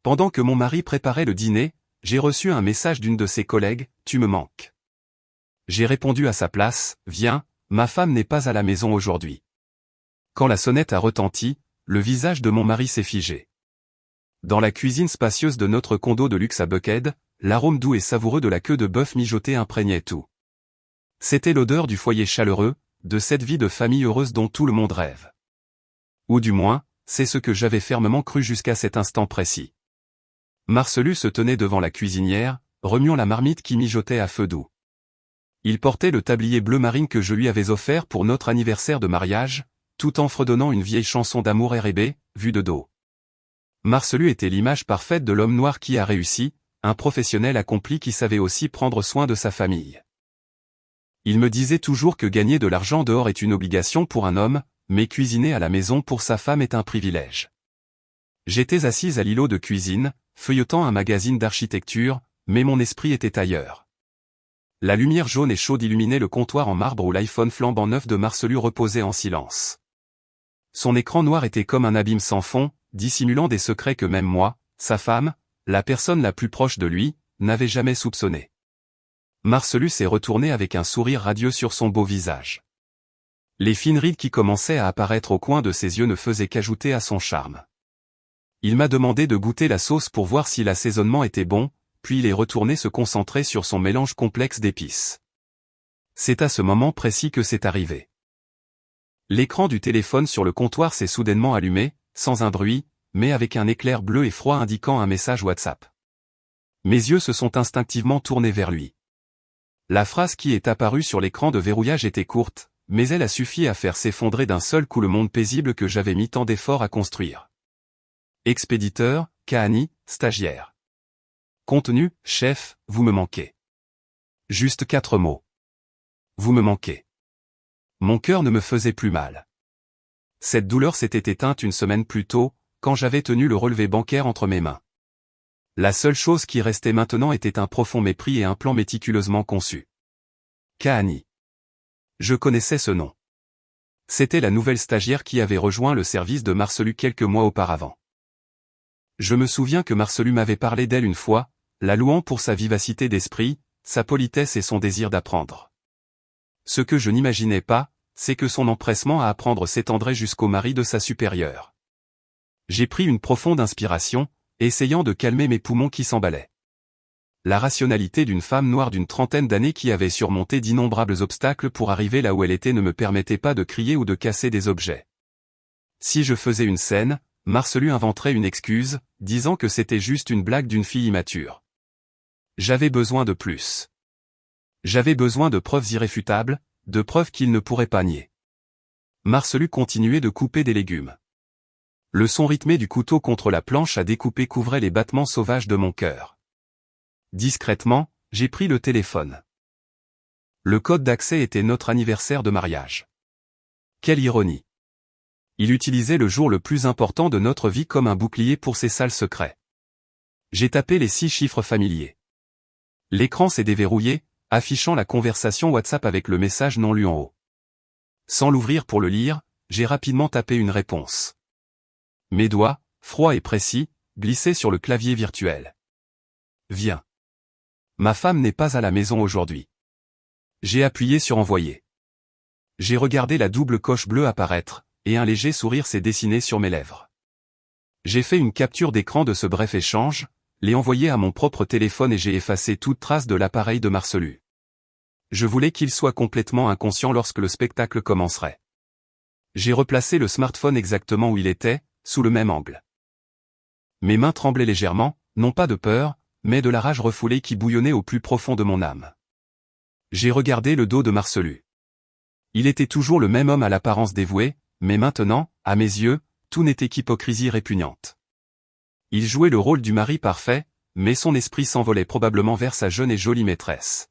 Pendant que mon mari préparait le dîner, j'ai reçu un message d'une de ses collègues, « Tu me manques ». J'ai répondu à sa place, « Viens, ma femme n'est pas à la maison aujourd'hui ». Quand la sonnette a retenti, le visage de mon mari s'est figé. Dans la cuisine spacieuse de notre condo de luxe à Buckhead, l'arôme doux et savoureux de la queue de bœuf mijotée imprégnait tout. C'était l'odeur du foyer chaleureux, de cette vie de famille heureuse dont tout le monde rêve. Ou du moins, c'est ce que j'avais fermement cru jusqu'à cet instant précis. Marcellus se tenait devant la cuisinière, remuant la marmite qui mijotait à feu doux. Il portait le tablier bleu marine que je lui avais offert pour notre anniversaire de mariage, tout en fredonnant une vieille chanson d'amour R&B, vue de dos. Marcellus était l'image parfaite de l'homme noir qui a réussi, un professionnel accompli qui savait aussi prendre soin de sa famille. Il me disait toujours que gagner de l'argent dehors est une obligation pour un homme, mais cuisiner à la maison pour sa femme est un privilège. J'étais assise à l'îlot de cuisine, feuilletant un magazine d'architecture, mais mon esprit était ailleurs. La lumière jaune et chaude illuminait le comptoir en marbre où l'iPhone flambant neuf de Marcellus reposait en silence. Son écran noir était comme un abîme sans fond, dissimulant des secrets que même moi, sa femme, la personne la plus proche de lui, n'avait jamais soupçonnés. Marcellus s'est retourné avec un sourire radieux sur son beau visage. Les fines rides qui commençaient à apparaître au coin de ses yeux ne faisaient qu'ajouter à son charme. Il m'a demandé de goûter la sauce pour voir si l'assaisonnement était bon, puis il est retourné se concentrer sur son mélange complexe d'épices. C'est à ce moment précis que c'est arrivé. L'écran du téléphone sur le comptoir s'est soudainement allumé, sans un bruit, mais avec un éclair bleu et froid indiquant un message WhatsApp. Mes yeux se sont instinctivement tournés vers lui. La phrase qui est apparue sur l'écran de verrouillage était courte, mais elle a suffi à faire s'effondrer d'un seul coup le monde paisible que j'avais mis tant d'efforts à construire. Expéditeur, Kahani, stagiaire. Contenu, chef, vous me manquez. Juste 4 mots. Vous me manquez. Mon cœur ne me faisait plus mal. Cette douleur s'était éteinte une semaine plus tôt, quand j'avais tenu le relevé bancaire entre mes mains. La seule chose qui restait maintenant était un profond mépris et un plan méticuleusement conçu. Kahani. Je connaissais ce nom. C'était la nouvelle stagiaire qui avait rejoint le service de Marcellus quelques mois auparavant. Je me souviens que Marcellus m'avait parlé d'elle une fois, la louant pour sa vivacité d'esprit, sa politesse et son désir d'apprendre. Ce que je n'imaginais pas, c'est que son empressement à apprendre s'étendrait jusqu'au mari de sa supérieure. J'ai pris une profonde inspiration, essayant de calmer mes poumons qui s'emballaient. La rationalité d'une femme noire d'une trentaine d'années qui avait surmonté d'innombrables obstacles pour arriver là où elle était ne me permettait pas de crier ou de casser des objets. Si je faisais une scène, Marcellus inventerait une excuse, disant que c'était juste une blague d'une fille immature. J'avais besoin de plus. J'avais besoin de preuves irréfutables, de preuves qu'il ne pourrait pas nier. Marcellus continuait de couper des légumes. Le son rythmé du couteau contre la planche à découper couvrait les battements sauvages de mon cœur. Discrètement, j'ai pris le téléphone. Le code d'accès était notre anniversaire de mariage. Quelle ironie. Il utilisait le jour le plus important de notre vie comme un bouclier pour ses sales secrets. J'ai tapé les 6 chiffres familiers. L'écran s'est déverrouillé, affichant la conversation WhatsApp avec le message non lu en haut. Sans l'ouvrir pour le lire, j'ai rapidement tapé une réponse. Mes doigts, froids et précis, glissaient sur le clavier virtuel. Viens. Ma femme n'est pas à la maison aujourd'hui. J'ai appuyé sur envoyer. J'ai regardé la double coche bleue apparaître, et un léger sourire s'est dessiné sur mes lèvres. J'ai fait une capture d'écran de ce bref échange, l'ai envoyé à mon propre téléphone et j'ai effacé toute trace de l'appareil de Marcellus. Je voulais qu'il soit complètement inconscient lorsque le spectacle commencerait. J'ai replacé le smartphone exactement où il était, sous le même angle. Mes mains tremblaient légèrement, non pas de peur, mais de la rage refoulée qui bouillonnait au plus profond de mon âme. J'ai regardé le dos de Marcellus. Il était toujours le même homme à l'apparence dévouée, mais maintenant, à mes yeux, tout n'était qu'hypocrisie répugnante. Il jouait le rôle du mari parfait, mais son esprit s'envolait probablement vers sa jeune et jolie maîtresse.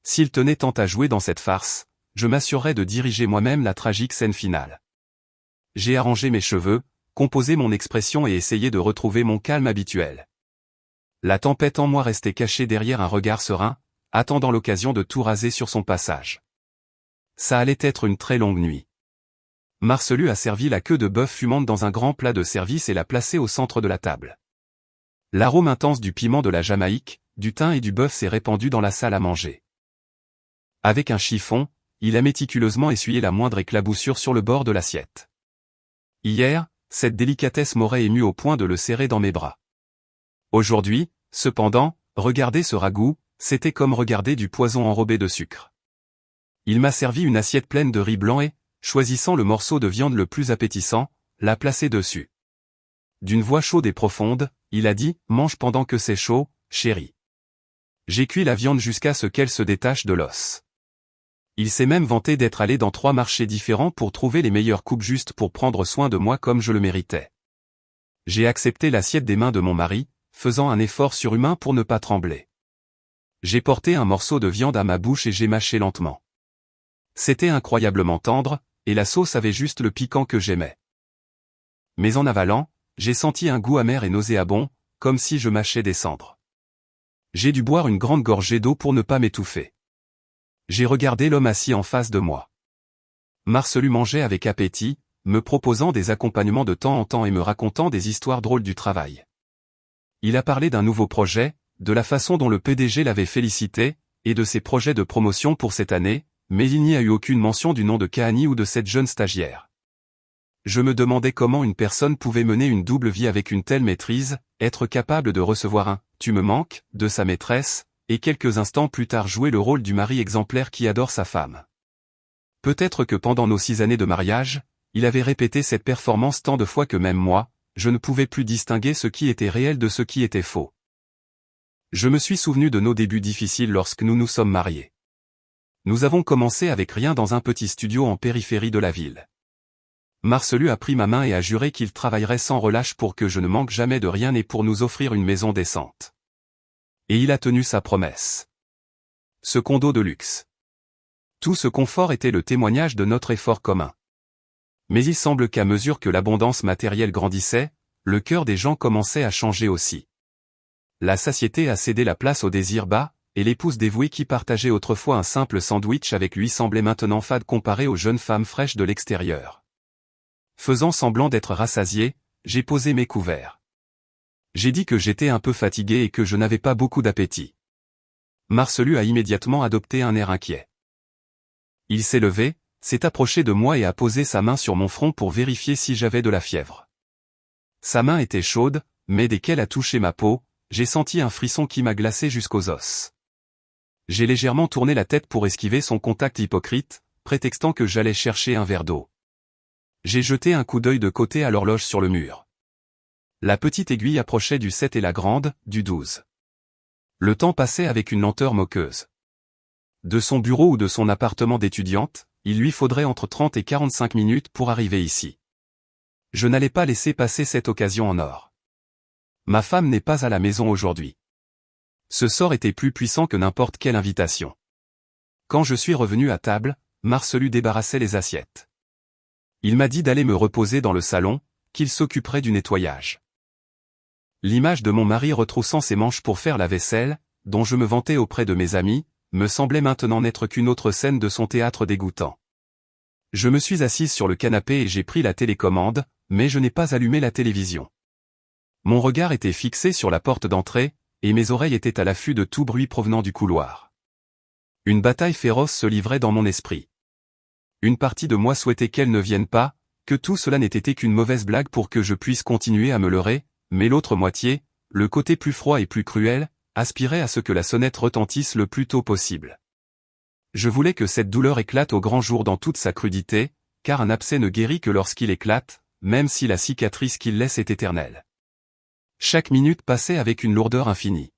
S'il tenait tant à jouer dans cette farce, je m'assurerais de diriger moi-même la tragique scène finale. J'ai arrangé mes cheveux, composé mon expression et essayé de retrouver mon calme habituel. La tempête en moi restait cachée derrière un regard serein, attendant l'occasion de tout raser sur son passage. Ça allait être une très longue nuit. Marcellus a servi la queue de bœuf fumante dans un grand plat de service et l'a placée au centre de la table. L'arôme intense du piment de la Jamaïque, du thym et du bœuf s'est répandu dans la salle à manger. Avec un chiffon, il a méticuleusement essuyé la moindre éclaboussure sur le bord de l'assiette. Hier, cette délicatesse m'aurait ému au point de le serrer dans mes bras. Aujourd'hui, cependant, regarder ce ragoût, c'était comme regarder du poison enrobé de sucre. Il m'a servi une assiette pleine de riz blanc et, choisissant le morceau de viande le plus appétissant, l'a placé dessus. D'une voix chaude et profonde, il a dit « Mange pendant que c'est chaud, chérie ». J'ai cuit la viande jusqu'à ce qu'elle se détache de l'os. Il s'est même vanté d'être allé dans 3 marchés différents pour trouver les meilleures coupes justes pour prendre soin de moi comme je le méritais. J'ai accepté l'assiette des mains de mon mari, faisant un effort surhumain pour ne pas trembler. J'ai porté un morceau de viande à ma bouche et j'ai mâché lentement. C'était incroyablement tendre, et la sauce avait juste le piquant que j'aimais. Mais en avalant, j'ai senti un goût amer et nauséabond, comme si je mâchais des cendres. J'ai dû boire une grande gorgée d'eau pour ne pas m'étouffer. J'ai regardé l'homme assis en face de moi. Marcelu mangeait avec appétit, me proposant des accompagnements de temps en temps et me racontant des histoires drôles du travail. Il a parlé d'un nouveau projet, de la façon dont le PDG l'avait félicité, et de ses projets de promotion pour cette année, mais il n'y a eu aucune mention du nom de Kahani ou de cette jeune stagiaire. Je me demandais comment une personne pouvait mener une double vie avec une telle maîtrise, être capable de recevoir un « tu me manques » de sa maîtresse, et quelques instants plus tard jouer le rôle du mari exemplaire qui adore sa femme. Peut-être que pendant nos 6 années de mariage, il avait répété cette performance tant de fois que même moi, je ne pouvais plus distinguer ce qui était réel de ce qui était faux. Je me suis souvenu de nos débuts difficiles lorsque nous nous sommes mariés. Nous avons commencé avec rien dans un petit studio en périphérie de la ville. Marcelu a pris ma main et a juré qu'il travaillerait sans relâche pour que je ne manque jamais de rien et pour nous offrir une maison décente. Et il a tenu sa promesse. Ce condo de luxe. Tout ce confort était le témoignage de notre effort commun. Mais il semble qu'à mesure que l'abondance matérielle grandissait, le cœur des gens commençait à changer aussi. La satiété a cédé la place au désir bas, et l'épouse dévouée qui partageait autrefois un simple sandwich avec lui semblait maintenant fade comparée aux jeunes femmes fraîches de l'extérieur. Faisant semblant d'être rassasié, j'ai posé mes couverts. J'ai dit que j'étais un peu fatigué et que je n'avais pas beaucoup d'appétit. Marcelu a immédiatement adopté un air inquiet. Il s'est levé, s'est approché de moi et a posé sa main sur mon front pour vérifier si j'avais de la fièvre. Sa main était chaude, mais dès qu'elle a touché ma peau, j'ai senti un frisson qui m'a glacé jusqu'aux os. J'ai légèrement tourné la tête pour esquiver son contact hypocrite, prétextant que j'allais chercher un verre d'eau. J'ai jeté un coup d'œil de côté à l'horloge sur le mur. La petite aiguille approchait du 7 et la grande, du 12. Le temps passait avec une lenteur moqueuse. De son bureau ou de son appartement d'étudiante, il lui faudrait entre 30 et 45 minutes pour arriver ici. Je n'allais pas laisser passer cette occasion en or. Ma femme n'est pas à la maison aujourd'hui. Ce sort était plus puissant que n'importe quelle invitation. Quand je suis revenu à table, Marcelu débarrassait les assiettes. Il m'a dit d'aller me reposer dans le salon, qu'il s'occuperait du nettoyage. L'image de mon mari retroussant ses manches pour faire la vaisselle, dont je me vantais auprès de mes amis, me semblait maintenant n'être qu'une autre scène de son théâtre dégoûtant. Je me suis assise sur le canapé et j'ai pris la télécommande, mais je n'ai pas allumé la télévision. Mon regard était fixé sur la porte d'entrée, et mes oreilles étaient à l'affût de tout bruit provenant du couloir. Une bataille féroce se livrait dans mon esprit. Une partie de moi souhaitait qu'elle ne vienne pas, que tout cela n'ait été qu'une mauvaise blague pour que je puisse continuer à me leurrer, mais l'autre moitié, le côté plus froid et plus cruel, aspirait à ce que la sonnette retentisse le plus tôt possible. Je voulais que cette douleur éclate au grand jour dans toute sa crudité, car un abcès ne guérit que lorsqu'il éclate, même si la cicatrice qu'il laisse est éternelle. Chaque minute passait avec une lourdeur infinie.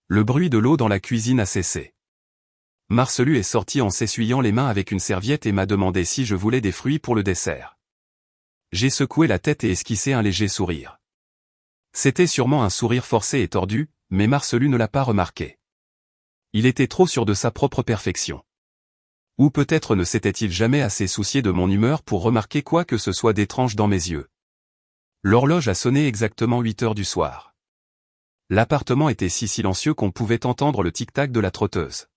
Le bruit de l'eau dans la cuisine a cessé. Marcelu est sorti en s'essuyant les mains avec une serviette et m'a demandé si je voulais des fruits pour le dessert. J'ai secoué la tête et esquissé un léger sourire. C'était sûrement un sourire forcé et tordu, mais Marcelu ne l'a pas remarqué. Il était trop sûr de sa propre perfection. Ou peut-être ne s'était-il jamais assez soucié de mon humeur pour remarquer quoi que ce soit d'étrange dans mes yeux. L'horloge a sonné exactement 8 heures du soir. L'appartement était si silencieux qu'on pouvait entendre le tic-tac de la trotteuse.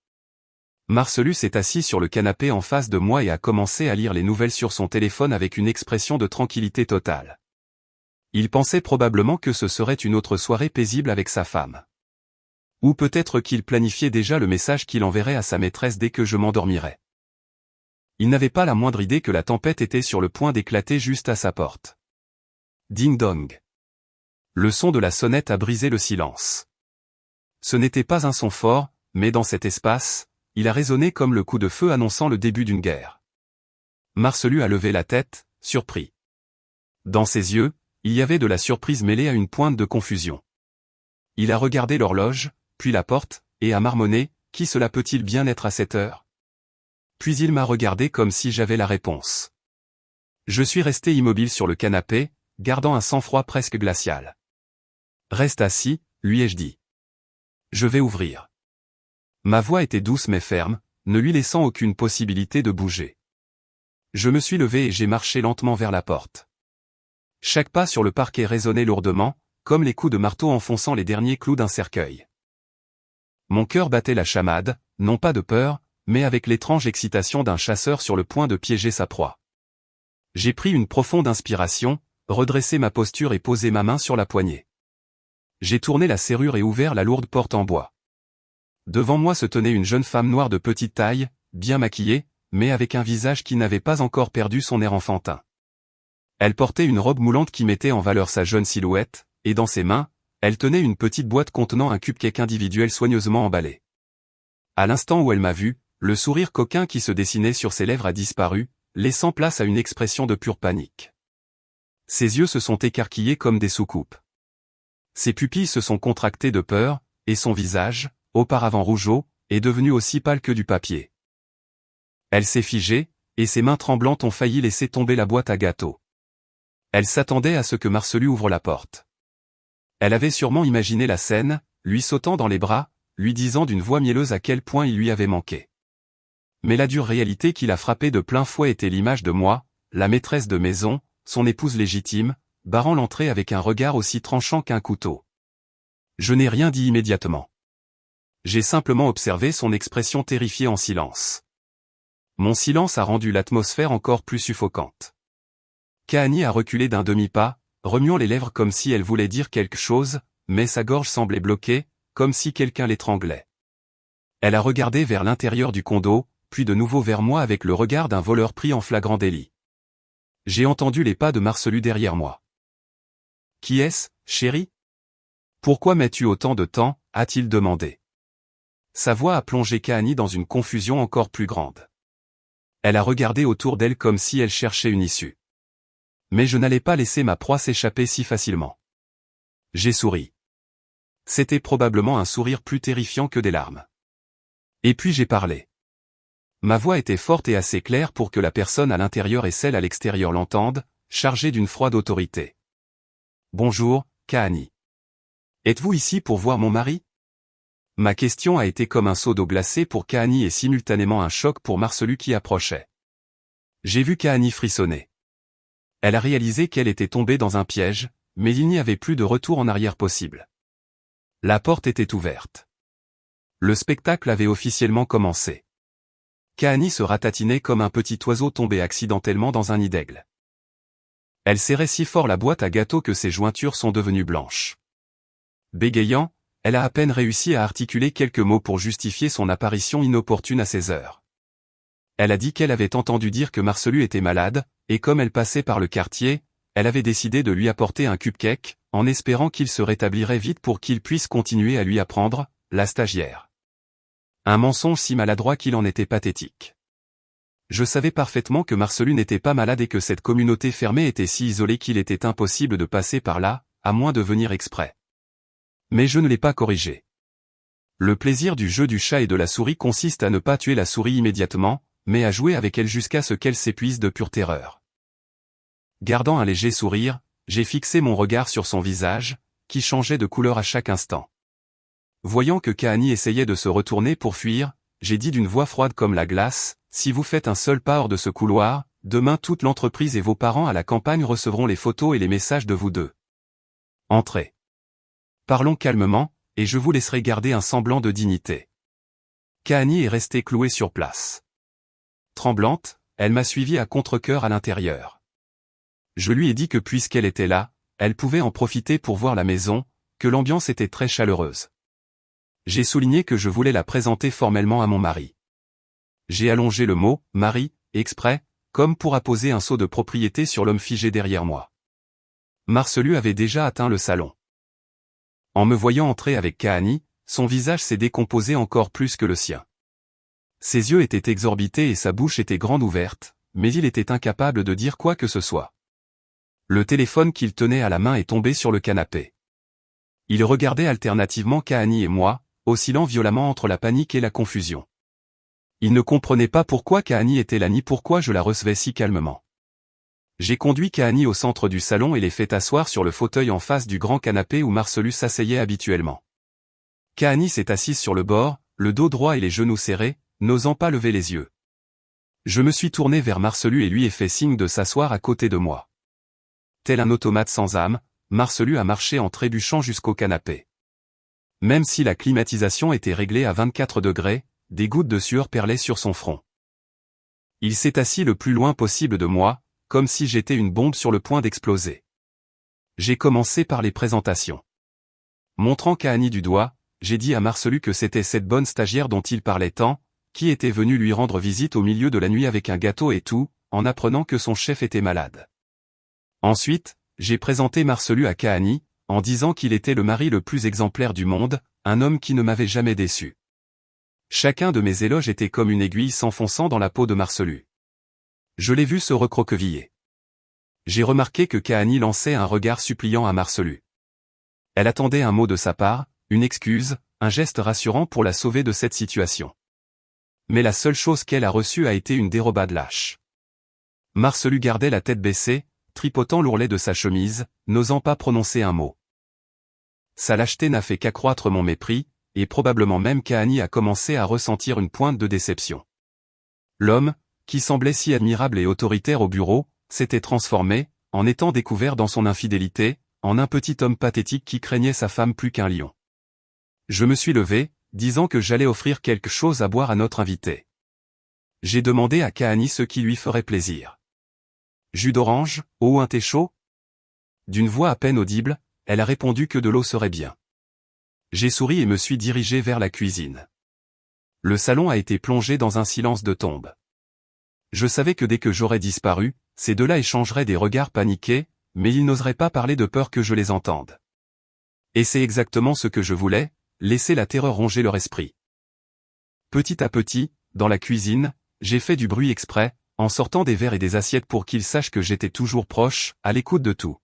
Marcelu s'est assis sur le canapé en face de moi et a commencé à lire les nouvelles sur son téléphone avec une expression de tranquillité totale. Il pensait probablement que ce serait une autre soirée paisible avec sa femme. Ou peut-être qu'il planifiait déjà le message qu'il enverrait à sa maîtresse dès que je m'endormirais. Il n'avait pas la moindre idée que la tempête était sur le point d'éclater juste à sa porte. Ding-dong. Le son de la sonnette a brisé le silence. Ce n'était pas un son fort, mais dans cet espace, il a résonné comme le coup de feu annonçant le début d'une guerre. Marcelu a levé la tête, surpris. Dans ses yeux, il y avait de la surprise mêlée à une pointe de confusion. Il a regardé l'horloge, puis la porte, et a marmonné, « Qui cela peut-il bien être à cette heure ?» Puis il m'a regardé comme si j'avais la réponse. Je suis resté immobile sur le canapé, gardant un sang-froid presque glacial. « Reste assis, lui ai-je dit. Je vais ouvrir. » Ma voix était douce mais ferme, ne lui laissant aucune possibilité de bouger. Je me suis levé et j'ai marché lentement vers la porte. Chaque pas sur le parquet résonnait lourdement, comme les coups de marteau enfonçant les derniers clous d'un cercueil. Mon cœur battait la chamade, non pas de peur, mais avec l'étrange excitation d'un chasseur sur le point de piéger sa proie. J'ai pris une profonde inspiration, redressé ma posture et posé ma main sur la poignée. J'ai tourné la serrure et ouvert la lourde porte en bois. Devant moi se tenait une jeune femme noire de petite taille, bien maquillée, mais avec un visage qui n'avait pas encore perdu son air enfantin. Elle portait une robe moulante qui mettait en valeur sa jeune silhouette, et dans ses mains, elle tenait une petite boîte contenant un cupcake individuel soigneusement emballé. À l'instant où elle m'a vu, le sourire coquin qui se dessinait sur ses lèvres a disparu, laissant place à une expression de pure panique. Ses yeux se sont écarquillés comme des soucoupes. Ses pupilles se sont contractées de peur, et son visage, auparavant rougeaud, est devenu aussi pâle que du papier. Elle s'est figée, et ses mains tremblantes ont failli laisser tomber la boîte à gâteaux. Elle s'attendait à ce que Marcelu ouvre la porte. Elle avait sûrement imaginé la scène, lui sautant dans les bras, lui disant d'une voix mielleuse à quel point il lui avait manqué. Mais la dure réalité qui l'a frappé de plein fouet était l'image de moi, la maîtresse de maison, son épouse légitime, barrant l'entrée avec un regard aussi tranchant qu'un couteau. Je n'ai rien dit immédiatement. J'ai simplement observé son expression terrifiée en silence. Mon silence a rendu l'atmosphère encore plus suffocante. Kahani a reculé d'un demi-pas, remuant les lèvres comme si elle voulait dire quelque chose, mais sa gorge semblait bloquée, comme si quelqu'un l'étranglait. Elle a regardé vers l'intérieur du condo, puis de nouveau vers moi avec le regard d'un voleur pris en flagrant délit. J'ai entendu les pas de Marcelu derrière moi. « Qui est-ce, chérie ? Pourquoi mets-tu autant de temps ?» a-t-il demandé. Sa voix a plongé Kahani dans une confusion encore plus grande. Elle a regardé autour d'elle comme si elle cherchait une issue. Mais je n'allais pas laisser ma proie s'échapper si facilement. J'ai souri. C'était probablement un sourire plus terrifiant que des larmes. Et puis j'ai parlé. Ma voix était forte et assez claire pour que la personne à l'intérieur et celle à l'extérieur l'entendent, chargée d'une froide autorité. « Bonjour, Kahani. Êtes-vous ici pour voir mon mari ?» Ma question a été comme un seau d'eau glacée pour Kahani et simultanément un choc pour Marcelu qui approchait. J'ai vu Kahani frissonner. Elle a réalisé qu'elle était tombée dans un piège, mais il n'y avait plus de retour en arrière possible. La porte était ouverte. Le spectacle avait officiellement commencé. Kahani se ratatinait comme un petit oiseau tombé accidentellement dans un nid d'aigle. Elle serrait si fort la boîte à gâteaux que ses jointures sont devenues blanches. Bégayant, elle a à peine réussi à articuler quelques mots pour justifier son apparition inopportune à ces heures. Elle a dit qu'elle avait entendu dire que Marcelu était malade, et comme elle passait par le quartier, elle avait décidé de lui apporter un cupcake, en espérant qu'il se rétablirait vite pour qu'il puisse continuer à lui apprendre, la stagiaire. Un mensonge si maladroit qu'il en était pathétique. Je savais parfaitement que Marcelu n'était pas malade et que cette communauté fermée était si isolée qu'il était impossible de passer par là, à moins de venir exprès. Mais je ne l'ai pas corrigé. Le plaisir du jeu du chat et de la souris consiste à ne pas tuer la souris immédiatement, mais à jouer avec elle jusqu'à ce qu'elle s'épuise de pure terreur. Gardant un léger sourire, j'ai fixé mon regard sur son visage, qui changeait de couleur à chaque instant. Voyant que Kahani essayait de se retourner pour fuir, j'ai dit d'une voix froide comme la glace, « Si vous faites un seul pas hors de ce couloir, demain toute l'entreprise et vos parents à la campagne recevront les photos et les messages de vous deux. Entrez. Parlons calmement, et je vous laisserai garder un semblant de dignité. » Kahani est restée clouée sur place. Tremblante, elle m'a suivi à contre-cœur à l'intérieur. Je lui ai dit que puisqu'elle était là, elle pouvait en profiter pour voir la maison, que l'ambiance était très chaleureuse. J'ai souligné que je voulais la présenter formellement à mon mari. J'ai allongé le mot « mari » exprès, comme pour apposer un sceau de propriété sur l'homme figé derrière moi. Marcelu avait déjà atteint le salon. En me voyant entrer avec Kahani, son visage s'est décomposé encore plus que le sien. Ses yeux étaient exorbités et sa bouche était grande ouverte, mais il était incapable de dire quoi que ce soit. Le téléphone qu'il tenait à la main est tombé sur le canapé. Il regardait alternativement Kahani et moi, oscillant violemment entre la panique et la confusion. Il ne comprenait pas pourquoi Kahani était là ni pourquoi je la recevais si calmement. J'ai conduit Kahani au centre du salon et l'ai fait asseoir sur le fauteuil en face du grand canapé où Marcelu s'asseyait habituellement. Kahani s'est assise sur le bord, le dos droit et les genoux serrés, n'osant pas lever les yeux. Je me suis tourné vers Marcelu et lui ai fait signe de s'asseoir à côté de moi. Tel un automate sans âme, Marcelu a marché en trébuchant jusqu'au canapé. Même si la climatisation était réglée à 24 degrés, des gouttes de sueur perlaient sur son front. Il s'est assis le plus loin possible de moi, comme si j'étais une bombe sur le point d'exploser. J'ai commencé par les présentations. Montrant Kahani du doigt, j'ai dit à Marcelu que c'était cette bonne stagiaire dont il parlait tant, qui était venue lui rendre visite au milieu de la nuit avec un gâteau et tout, en apprenant que son chef était malade. Ensuite, j'ai présenté Marcelu à Kahani, en disant qu'il était le mari le plus exemplaire du monde, un homme qui ne m'avait jamais déçu. Chacun de mes éloges était comme une aiguille s'enfonçant dans la peau de Marcelu. Je l'ai vu se recroqueviller. J'ai remarqué que Kahani lançait un regard suppliant à Marcelu. Elle attendait un mot de sa part, une excuse, un geste rassurant pour la sauver de cette situation. Mais la seule chose qu'elle a reçue a été une dérobade lâche. Marcelu gardait la tête baissée, tripotant l'ourlet de sa chemise, n'osant pas prononcer un mot. Sa lâcheté n'a fait qu'accroître mon mépris, et probablement même Kahani a commencé à ressentir une pointe de déception. L'homme, qui semblait si admirable et autoritaire au bureau, s'était transformé, en étant découvert dans son infidélité, en un petit homme pathétique qui craignait sa femme plus qu'un lion. Je me suis levé, disant que j'allais offrir quelque chose à boire à notre invité. J'ai demandé à Kahani ce qui lui ferait plaisir. Jus d'orange, ou un thé chaud? D'une voix à peine audible, elle a répondu que de l'eau serait bien. J'ai souri et me suis dirigé vers la cuisine. Le salon a été plongé dans un silence de tombe. Je savais que dès que j'aurais disparu, ces deux-là échangeraient des regards paniqués, mais ils n'oseraient pas parler de peur que je les entende. Et c'est exactement ce que je voulais, laisser la terreur ronger leur esprit. Petit à petit, dans la cuisine, j'ai fait du bruit exprès, en sortant des verres et des assiettes pour qu'ils sachent que j'étais toujours proche, à l'écoute de tout.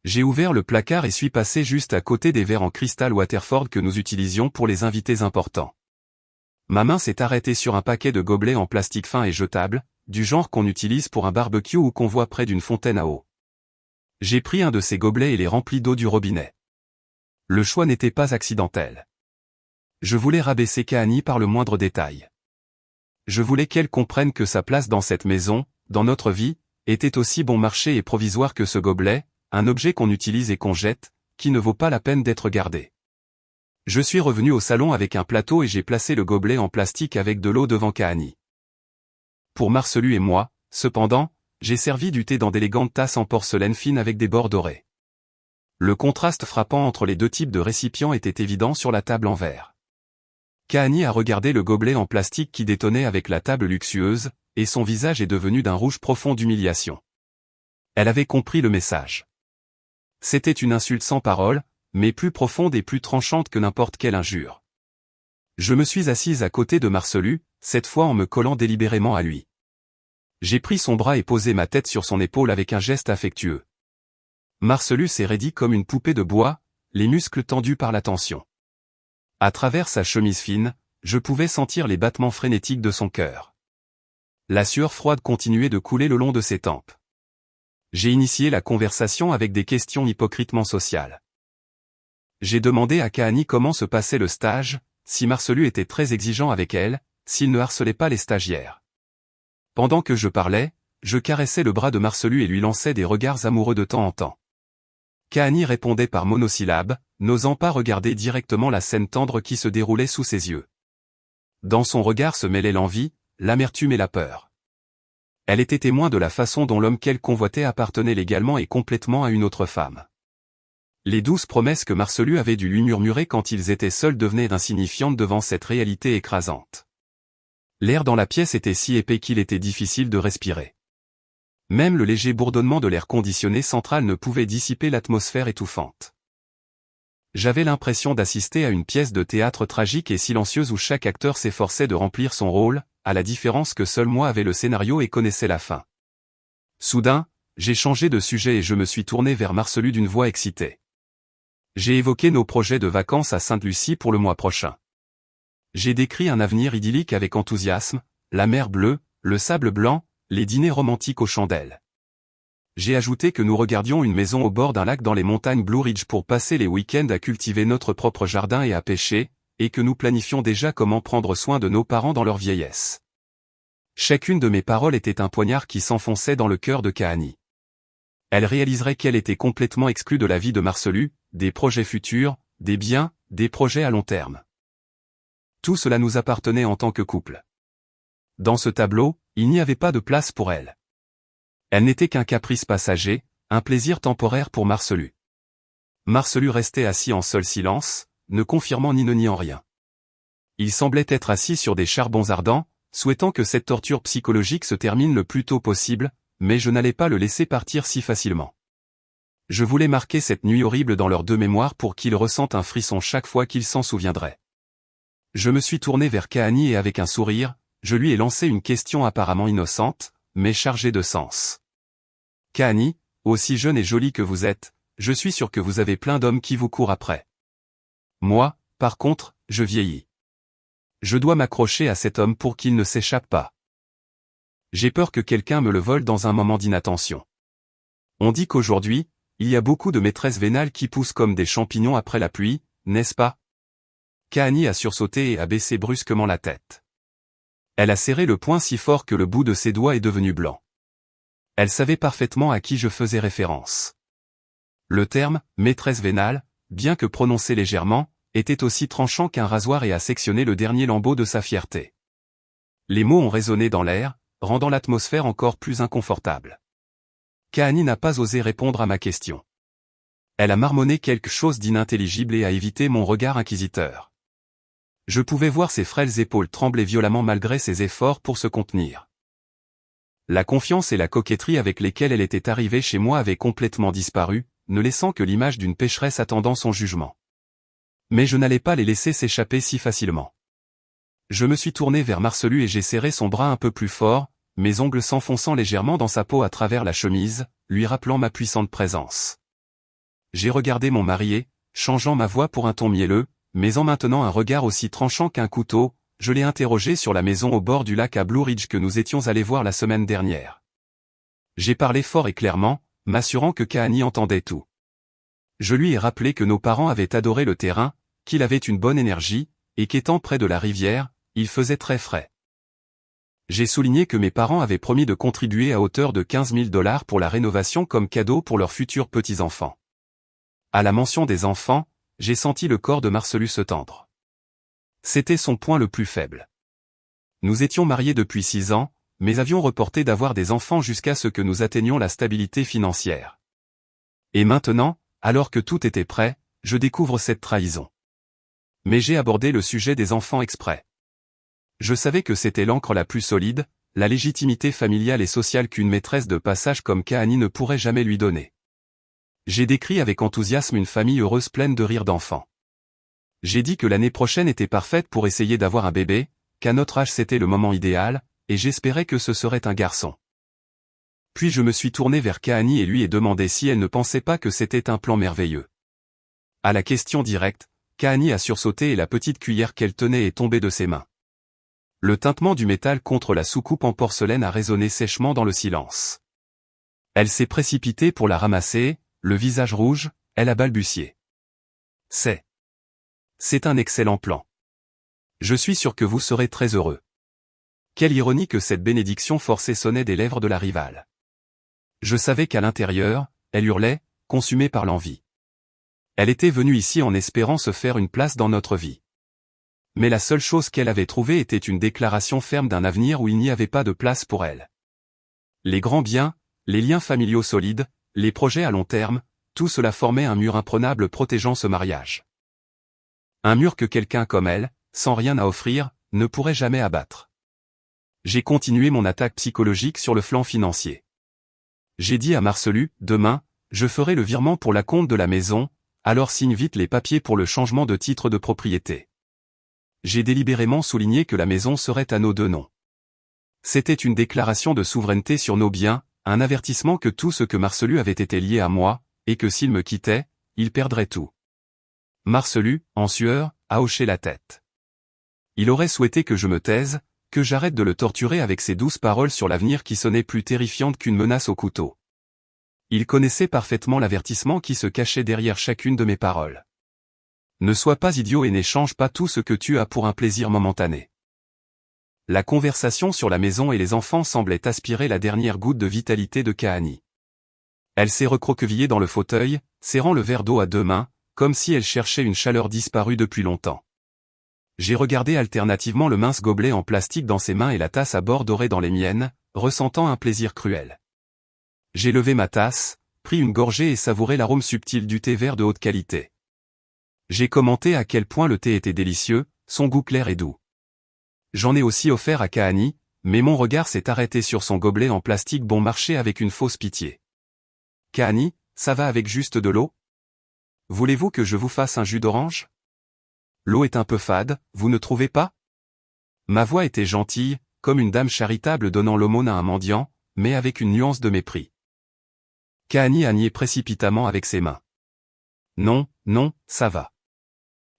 J'ai ouvert le placard et suis passé juste à côté des verres en cristal Waterford que nous utilisions pour les invités importants. Ma main s'est arrêtée sur un paquet de gobelets en plastique fin et jetable, du genre qu'on utilise pour un barbecue ou qu'on voit près d'une fontaine à eau. J'ai pris un de ces gobelets et les remplis d'eau du robinet. Le choix n'était pas accidentel. Je voulais rabaisser Kahani par le moindre détail. Je voulais qu'elle comprenne que sa place dans cette maison, dans notre vie, était aussi bon marché et provisoire que ce gobelet, un objet qu'on utilise et qu'on jette, qui ne vaut pas la peine d'être gardé. Je suis revenu au salon avec un plateau et j'ai placé le gobelet en plastique avec de l'eau devant Kahani. Pour Marcelu et moi, cependant, j'ai servi du thé dans d'élégantes tasses en porcelaine fine avec des bords dorés. Le contraste frappant entre les deux types de récipients était évident sur la table en verre. Kahani a regardé le gobelet en plastique qui détonnait avec la table luxueuse, et son visage est devenu d'un rouge profond d'humiliation. Elle avait compris le message. C'était une insulte sans parole, mais plus profonde et plus tranchante que n'importe quelle injure. Je me suis assise à côté de Marcelu, cette fois en me collant délibérément à lui. J'ai pris son bras et posé ma tête sur son épaule avec un geste affectueux. Marcelu s'est raidi comme une poupée de bois, les muscles tendus par la tension. À travers sa chemise fine, je pouvais sentir les battements frénétiques de son cœur. La sueur froide continuait de couler le long de ses tempes. J'ai initié la conversation avec des questions hypocritement sociales. J'ai demandé à Kahani comment se passait le stage, si Marcelu était très exigeant avec elle, s'il ne harcelait pas les stagiaires. Pendant que je parlais, je caressais le bras de Marcelu et lui lançais des regards amoureux de temps en temps. Kahani répondait par monosyllabes, n'osant pas regarder directement la scène tendre qui se déroulait sous ses yeux. Dans son regard se mêlaient l'envie, l'amertume et la peur. Elle était témoin de la façon dont l'homme qu'elle convoitait appartenait légalement et complètement à une autre femme. Les douces promesses que Marcelu avait dû lui murmurer quand ils étaient seuls devenaient insignifiantes devant cette réalité écrasante. L'air dans la pièce était si épais qu'il était difficile de respirer. Même le léger bourdonnement de l'air conditionné central ne pouvait dissiper l'atmosphère étouffante. J'avais l'impression d'assister à une pièce de théâtre tragique et silencieuse où chaque acteur s'efforçait de remplir son rôle, à la différence que seul moi avais le scénario et connaissais la fin. Soudain, j'ai changé de sujet et je me suis tourné vers Marcelu d'une voix excitée. J'ai évoqué nos projets de vacances à Sainte-Lucie pour le mois prochain. J'ai décrit un avenir idyllique avec enthousiasme, la mer bleue, le sable blanc, les dîners romantiques aux chandelles. J'ai ajouté que nous regardions une maison au bord d'un lac dans les montagnes Blue Ridge pour passer les week-ends à cultiver notre propre jardin et à pêcher, et que nous planifions déjà comment prendre soin de nos parents dans leur vieillesse. Chacune de mes paroles était un poignard qui s'enfonçait dans le cœur de Kahani. Elle réaliserait qu'elle était complètement exclue de la vie de Marcelu, des projets futurs, des biens, des projets à long terme. Tout cela nous appartenait en tant que couple. Dans ce tableau, il n'y avait pas de place pour elle. Elle n'était qu'un caprice passager, un plaisir temporaire pour Marcelu. Marcelu restait assis en seul silence, ne confirmant ni ne niant rien. Il semblait être assis sur des charbons ardents, souhaitant que cette torture psychologique se termine le plus tôt possible, mais je n'allais pas le laisser partir si facilement. Je voulais marquer cette nuit horrible dans leurs deux mémoires pour qu'ils ressentent un frisson chaque fois qu'ils s'en souviendraient. Je me suis tourné vers Kahani et avec un sourire, je lui ai lancé une question apparemment innocente, mais chargée de sens. Kahani, aussi jeune et jolie que vous êtes, je suis sûr que vous avez plein d'hommes qui vous courent après. Moi, par contre, je vieillis. Je dois m'accrocher à cet homme pour qu'il ne s'échappe pas. J'ai peur que quelqu'un me le vole dans un moment d'inattention. On dit qu'aujourd'hui, il y a beaucoup de maîtresses vénales qui poussent comme des champignons après la pluie, n'est-ce pas? Kahani a sursauté et a baissé brusquement la tête. Elle a serré le poing si fort que le bout de ses doigts est devenu blanc. Elle savait parfaitement à qui je faisais référence. Le terme « maîtresse vénale », bien que prononcé légèrement, était aussi tranchant qu'un rasoir et a sectionné le dernier lambeau de sa fierté. Les mots ont résonné dans l'air, rendant l'atmosphère encore plus inconfortable. Kahani n'a pas osé répondre à ma question. Elle a marmonné quelque chose d'inintelligible et a évité mon regard inquisiteur. Je pouvais voir ses frêles épaules trembler violemment malgré ses efforts pour se contenir. La confiance et la coquetterie avec lesquelles elle était arrivée chez moi avaient complètement disparu, ne laissant que l'image d'une pécheresse attendant son jugement. Mais je n'allais pas les laisser s'échapper si facilement. Je me suis tourné vers Marcelu et j'ai serré son bras un peu plus fort, mes ongles s'enfonçant légèrement dans sa peau à travers la chemise, lui rappelant ma puissante présence. J'ai regardé mon marié, changeant ma voix pour un ton mielleux, mais en maintenant un regard aussi tranchant qu'un couteau, je l'ai interrogé sur la maison au bord du lac à Blue Ridge que nous étions allés voir la semaine dernière. J'ai parlé fort et clairement, m'assurant que Kahani entendait tout. Je lui ai rappelé que nos parents avaient adoré le terrain, qu'il avait une bonne énergie, et qu'étant près de la rivière, il faisait très frais. J'ai souligné que mes parents avaient promis de contribuer à hauteur de 15 000 $ pour la rénovation comme cadeau pour leurs futurs petits-enfants. À la mention des enfants, j'ai senti le corps de Marcelu se tendre. C'était son point le plus faible. Nous étions mariés depuis 6 ans, mais avions reporté d'avoir des enfants jusqu'à ce que nous atteignions la stabilité financière. Et maintenant, alors que tout était prêt, je découvre cette trahison. Mais j'ai abordé le sujet des enfants exprès. Je savais que c'était l'encre la plus solide, la légitimité familiale et sociale qu'une maîtresse de passage comme Kahani ne pourrait jamais lui donner. J'ai décrit avec enthousiasme une famille heureuse pleine de rires d'enfants. J'ai dit que l'année prochaine était parfaite pour essayer d'avoir un bébé, qu'à notre âge c'était le moment idéal, et j'espérais que ce serait un garçon. Puis je me suis tourné vers Kahani et lui ai demandé si elle ne pensait pas que c'était un plan merveilleux. À la question directe, Kahani a sursauté et la petite cuillère qu'elle tenait est tombée de ses mains. Le tintement du métal contre la soucoupe en porcelaine a résonné sèchement dans le silence. Elle s'est précipitée pour la ramasser, le visage rouge, elle a balbutié. C'est un excellent plan. Je suis sûr que vous serez très heureux. Quelle ironie que cette bénédiction forcée sonnait des lèvres de la rivale. Je savais qu'à l'intérieur, elle hurlait, consumée par l'envie. Elle était venue ici en espérant se faire une place dans notre vie. Mais la seule chose qu'elle avait trouvée était une déclaration ferme d'un avenir où il n'y avait pas de place pour elle. Les grands biens, les liens familiaux solides, les projets à long terme, tout cela formait un mur imprenable protégeant ce mariage. Un mur que quelqu'un comme elle, sans rien à offrir, ne pourrait jamais abattre. J'ai continué mon attaque psychologique sur le flanc financier. J'ai dit à Marcelu, demain, je ferai le virement pour l'acompte de la maison, alors signe vite les papiers pour le changement de titre de propriété. J'ai délibérément souligné que la maison serait à nos deux noms. C'était une déclaration de souveraineté sur nos biens, un avertissement que tout ce que Marcelu avait été lié à moi, et que s'il me quittait, il perdrait tout. Marcelu, en sueur, a hoché la tête. Il aurait souhaité que je me taise, que j'arrête de le torturer avec ses douces paroles sur l'avenir qui sonnaient plus terrifiantes qu'une menace au couteau. Il connaissait parfaitement l'avertissement qui se cachait derrière chacune de mes paroles. Ne sois pas idiot et n'échange pas tout ce que tu as pour un plaisir momentané. La conversation sur la maison et les enfants semblait aspirer la dernière goutte de vitalité de Kahani. Elle s'est recroquevillée dans le fauteuil, serrant le verre d'eau à deux mains, comme si elle cherchait une chaleur disparue depuis longtemps. J'ai regardé alternativement le mince gobelet en plastique dans ses mains et la tasse à bord dorée dans les miennes, ressentant un plaisir cruel. J'ai levé ma tasse, pris une gorgée et savouré l'arôme subtil du thé vert de haute qualité. J'ai commenté à quel point le thé était délicieux, son goût clair et doux. J'en ai aussi offert à Kahani, mais mon regard s'est arrêté sur son gobelet en plastique bon marché avec une fausse pitié. Kahani, ça va avec juste de l'eau? Voulez-vous que je vous fasse un jus d'orange? L'eau est un peu fade, vous ne trouvez pas? Ma voix était gentille, comme une dame charitable donnant l'aumône à un mendiant, mais avec une nuance de mépris. Kahani a nié précipitamment avec ses mains. Non, non, ça va.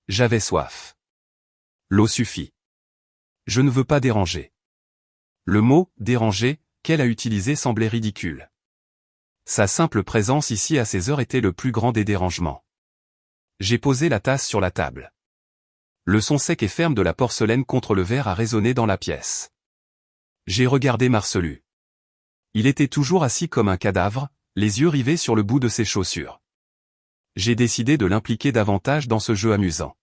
J'avais soif. L'eau suffit. Je ne veux pas déranger. Le mot « déranger » qu'elle a utilisé semblait ridicule. Sa simple présence ici à ces heures était le plus grand des dérangements. J'ai posé la tasse sur la table. Le son sec et ferme de la porcelaine contre le verre a résonné dans la pièce. J'ai regardé Marcelu. Il était toujours assis comme un cadavre, les yeux rivés sur le bout de ses chaussures. J'ai décidé de l'impliquer davantage dans ce jeu amusant.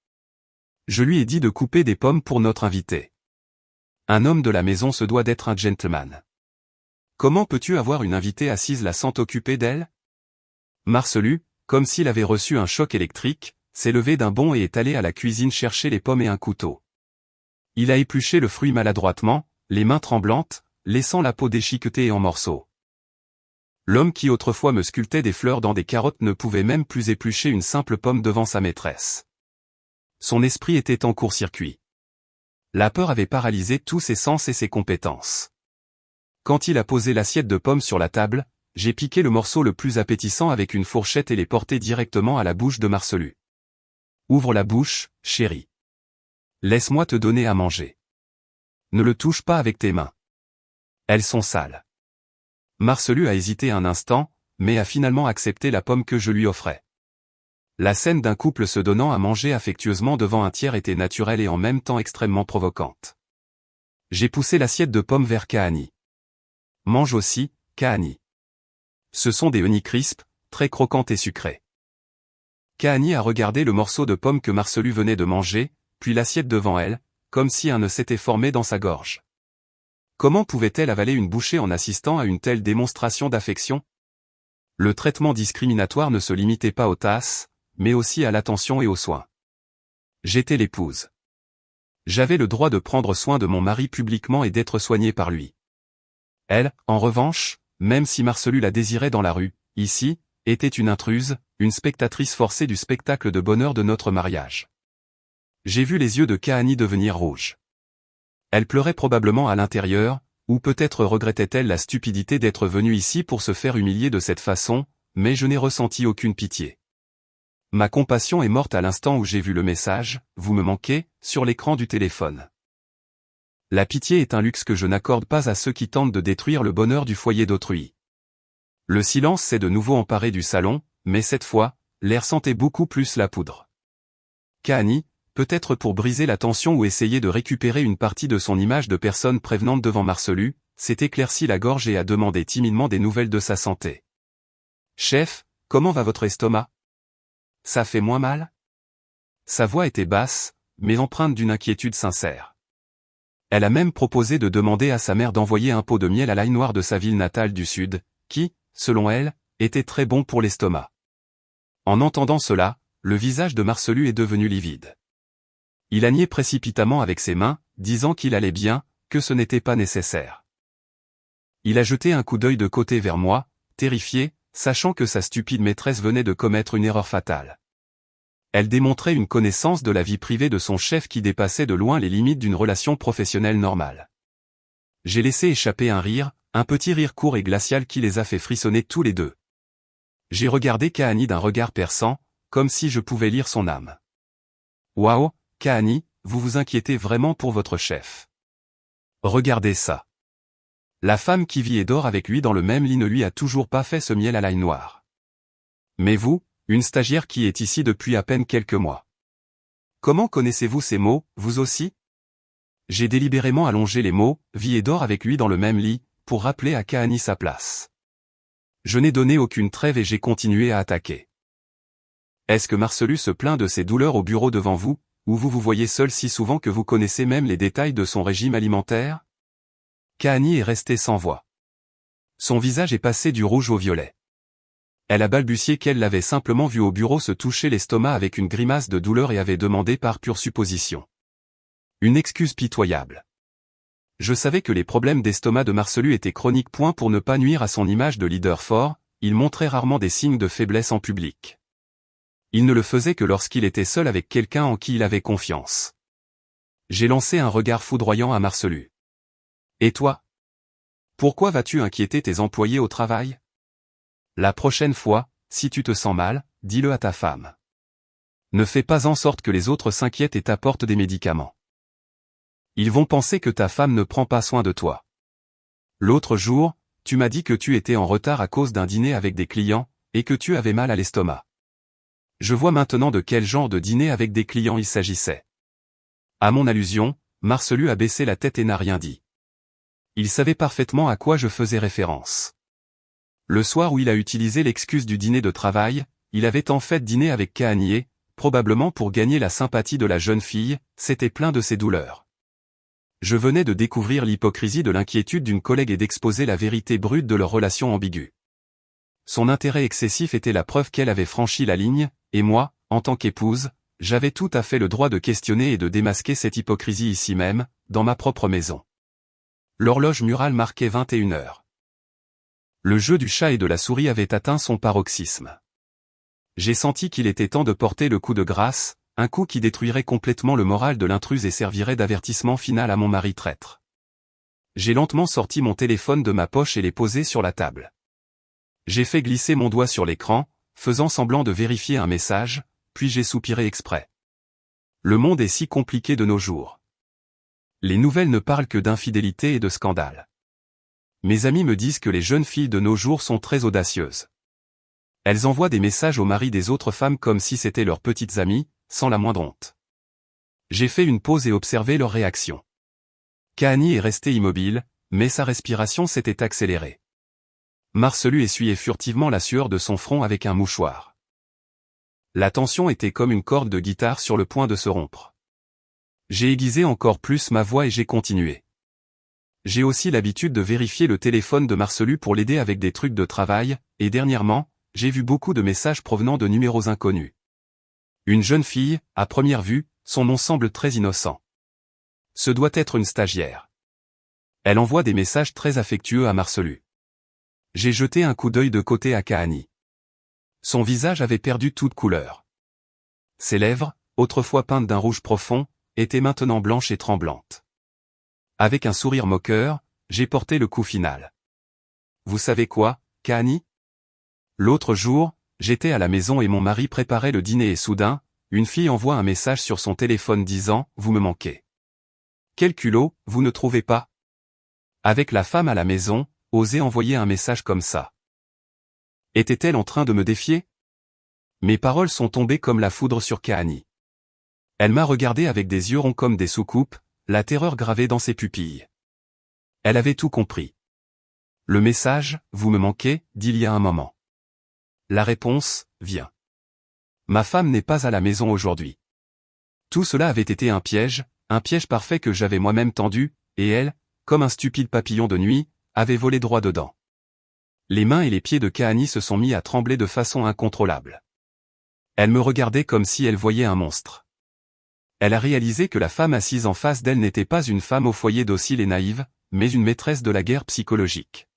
Je lui ai dit de couper des pommes pour notre invité. Un homme de la maison se doit d'être un gentleman. Comment peux-tu avoir une invitée assise là sans t'occuper d'elle? Marcelu, comme s'il avait reçu un choc électrique, s'est levé d'un bond et est allé à la cuisine chercher les pommes et un couteau. Il a épluché le fruit maladroitement, les mains tremblantes, laissant la peau déchiquetée et en morceaux. L'homme qui autrefois me sculptait des fleurs dans des carottes ne pouvait même plus éplucher une simple pomme devant sa maîtresse. Son esprit était en court-circuit. La peur avait paralysé tous ses sens et ses compétences. Quand il a posé l'assiette de pommes sur la table, j'ai piqué le morceau le plus appétissant avec une fourchette et l'ai porté directement à la bouche de Marcelu. Ouvre la bouche, chérie. Laisse-moi te donner à manger. Ne le touche pas avec tes mains. Elles sont sales. Marcelu a hésité un instant, mais a finalement accepté la pomme que je lui offrais. La scène d'un couple se donnant à manger affectueusement devant un tiers était naturelle et en même temps extrêmement provocante. J'ai poussé l'assiette de pommes vers Kahani. Mange aussi, Kahani. Ce sont des Honeycrisp, très croquantes et sucrées. Kahani a regardé le morceau de pomme que Marcelu venait de manger, puis l'assiette devant elle, comme si un nœud s'était formé dans sa gorge. Comment pouvait-elle avaler une bouchée en assistant à une telle démonstration d'affection? Le traitement discriminatoire ne se limitait pas aux tasses, mais aussi à l'attention et aux soins. J'étais l'épouse. J'avais le droit de prendre soin de mon mari publiquement et d'être soignée par lui. Elle, en revanche, même si Marcelu la désirait dans la rue, ici, était une intruse, une spectatrice forcée du spectacle de bonheur de notre mariage. J'ai vu les yeux de Kahani devenir rouges. Elle pleurait probablement à l'intérieur, ou peut-être regrettait-elle la stupidité d'être venue ici pour se faire humilier de cette façon, mais je n'ai ressenti aucune pitié. Ma compassion est morte à l'instant où j'ai vu le message « Vous me manquez » sur l'écran du téléphone. La pitié est un luxe que je n'accorde pas à ceux qui tentent de détruire le bonheur du foyer d'autrui. Le silence s'est de nouveau emparé du salon, mais cette fois, l'air sentait beaucoup plus la poudre. Kahani, peut-être pour briser la tension ou essayer de récupérer une partie de son image de personne prévenante devant Marcelu, s'est éclairci la gorge et a demandé timidement des nouvelles de sa santé. « Chef, comment va votre estomac? Ça fait moins mal ?» Sa voix était basse, mais empreinte d'une inquiétude sincère. Elle a même proposé de demander à sa mère d'envoyer un pot de miel à l'ail noir de sa ville natale du Sud, qui, selon elle, était très bon pour l'estomac. En entendant cela, le visage de Marcelu est devenu livide. Il a nié précipitamment avec ses mains, disant qu'il allait bien, que ce n'était pas nécessaire. Il a jeté un coup d'œil de côté vers moi, terrifié, sachant que sa stupide maîtresse venait de commettre une erreur fatale. Elle démontrait une connaissance de la vie privée de son chef qui dépassait de loin les limites d'une relation professionnelle normale. J'ai laissé échapper un petit rire court et glacial qui les a fait frissonner tous les deux. J'ai regardé Kahani d'un regard perçant, comme si je pouvais lire son âme. Waouh, Kahani, vous vous inquiétez vraiment pour votre chef. Regardez ça. La femme qui vit et dort avec lui dans le même lit ne lui a toujours pas fait ce miel à l'ail noir. Mais vous, une stagiaire qui est ici depuis à peine quelques mois. Comment connaissez-vous ces mots, vous aussi? J'ai délibérément allongé les mots, vit et dort avec lui dans le même lit, pour rappeler à Kahani sa place. Je n'ai donné aucune trêve et j'ai continué à attaquer. Est-ce que Marcelu se plaint de ses douleurs au bureau devant vous, ou vous vous voyez seul si souvent que vous connaissez même les détails de son régime alimentaire? Kahani est restée sans voix. Son visage est passé du rouge au violet. Elle a balbutié qu'elle l'avait simplement vu au bureau se toucher l'estomac avec une grimace de douleur et avait demandé par pure supposition une excuse pitoyable. Je savais que les problèmes d'estomac de Marcelu étaient chroniques. Pour ne pas nuire à son image de leader fort, il montrait rarement des signes de faiblesse en public. Il ne le faisait que lorsqu'il était seul avec quelqu'un en qui il avait confiance. J'ai lancé un regard foudroyant à Marcelu. Et toi? Pourquoi vas-tu inquiéter tes employés au travail? La prochaine fois, si tu te sens mal, dis-le à ta femme. Ne fais pas en sorte que les autres s'inquiètent et t'apportent des médicaments. Ils vont penser que ta femme ne prend pas soin de toi. L'autre jour, tu m'as dit que tu étais en retard à cause d'un dîner avec des clients, et que tu avais mal à l'estomac. Je vois maintenant de quel genre de dîner avec des clients il s'agissait. À mon allusion, Marcelu a baissé la tête et n'a rien dit. Il savait parfaitement à quoi je faisais référence. Le soir où il a utilisé l'excuse du dîner de travail, il avait en fait dîné avec Kahani et, probablement pour gagner la sympathie de la jeune fille, s'était plaint de ses douleurs. Je venais de découvrir l'hypocrisie de l'inquiétude d'une collègue et d'exposer la vérité brute de leur relation ambiguë. Son intérêt excessif était la preuve qu'elle avait franchi la ligne, et moi, en tant qu'épouse, j'avais tout à fait le droit de questionner et de démasquer cette hypocrisie ici même, dans ma propre maison. L'horloge murale marquait 21 heures. Le jeu du chat et de la souris avait atteint son paroxysme. J'ai senti qu'il était temps de porter le coup de grâce, un coup qui détruirait complètement le moral de l'intruse et servirait d'avertissement final à mon mari traître. J'ai lentement sorti mon téléphone de ma poche et l'ai posé sur la table. J'ai fait glisser mon doigt sur l'écran, faisant semblant de vérifier un message, puis j'ai soupiré exprès. Le monde est si compliqué de nos jours. Les nouvelles ne parlent que d'infidélité et de scandales. Mes amis me disent que les jeunes filles de nos jours sont très audacieuses. Elles envoient des messages aux maris des autres femmes comme si c'étaient leurs petites amies, sans la moindre honte. J'ai fait une pause et observé leur réaction. Kahani est resté immobile, mais sa respiration s'était accélérée. Marcelu essuyait furtivement la sueur de son front avec un mouchoir. La tension était comme une corde de guitare sur le point de se rompre. J'ai aiguisé encore plus ma voix et j'ai continué. J'ai aussi l'habitude de vérifier le téléphone de Marcelu pour l'aider avec des trucs de travail, et dernièrement, j'ai vu beaucoup de messages provenant de numéros inconnus. Une jeune fille, à première vue, son nom semble très innocent. Ce doit être une stagiaire. Elle envoie des messages très affectueux à Marcelu. J'ai jeté un coup d'œil de côté à Kahani. Son visage avait perdu toute couleur. Ses lèvres, autrefois peintes d'un rouge profond, étaient maintenant blanches et tremblantes. Avec un sourire moqueur, j'ai porté le coup final. Vous savez quoi, Kahani? L'autre jour, j'étais à la maison et mon mari préparait le dîner et soudain, une fille envoie un message sur son téléphone disant « Vous me manquez ». Quel culot, vous ne trouvez pas? Avec la femme à la maison, oser envoyer un message comme ça. Était-elle en train de me défier? Mes paroles sont tombées comme la foudre sur Kahani. Elle m'a regardé avec des yeux ronds comme des soucoupes, la terreur gravée dans ses pupilles. Elle avait tout compris. Le message « Vous me manquez » d'il y a un moment. La réponse vient. Ma femme n'est pas à la maison aujourd'hui. Tout cela avait été un piège parfait que j'avais moi-même tendu, et elle, comme un stupide papillon de nuit, avait volé droit dedans. Les mains et les pieds de Kahani se sont mis à trembler de façon incontrôlable. Elle me regardait comme si elle voyait un monstre. Elle a réalisé que la femme assise en face d'elle n'était pas une femme au foyer docile et naïve, mais une maîtresse de la guerre psychologique.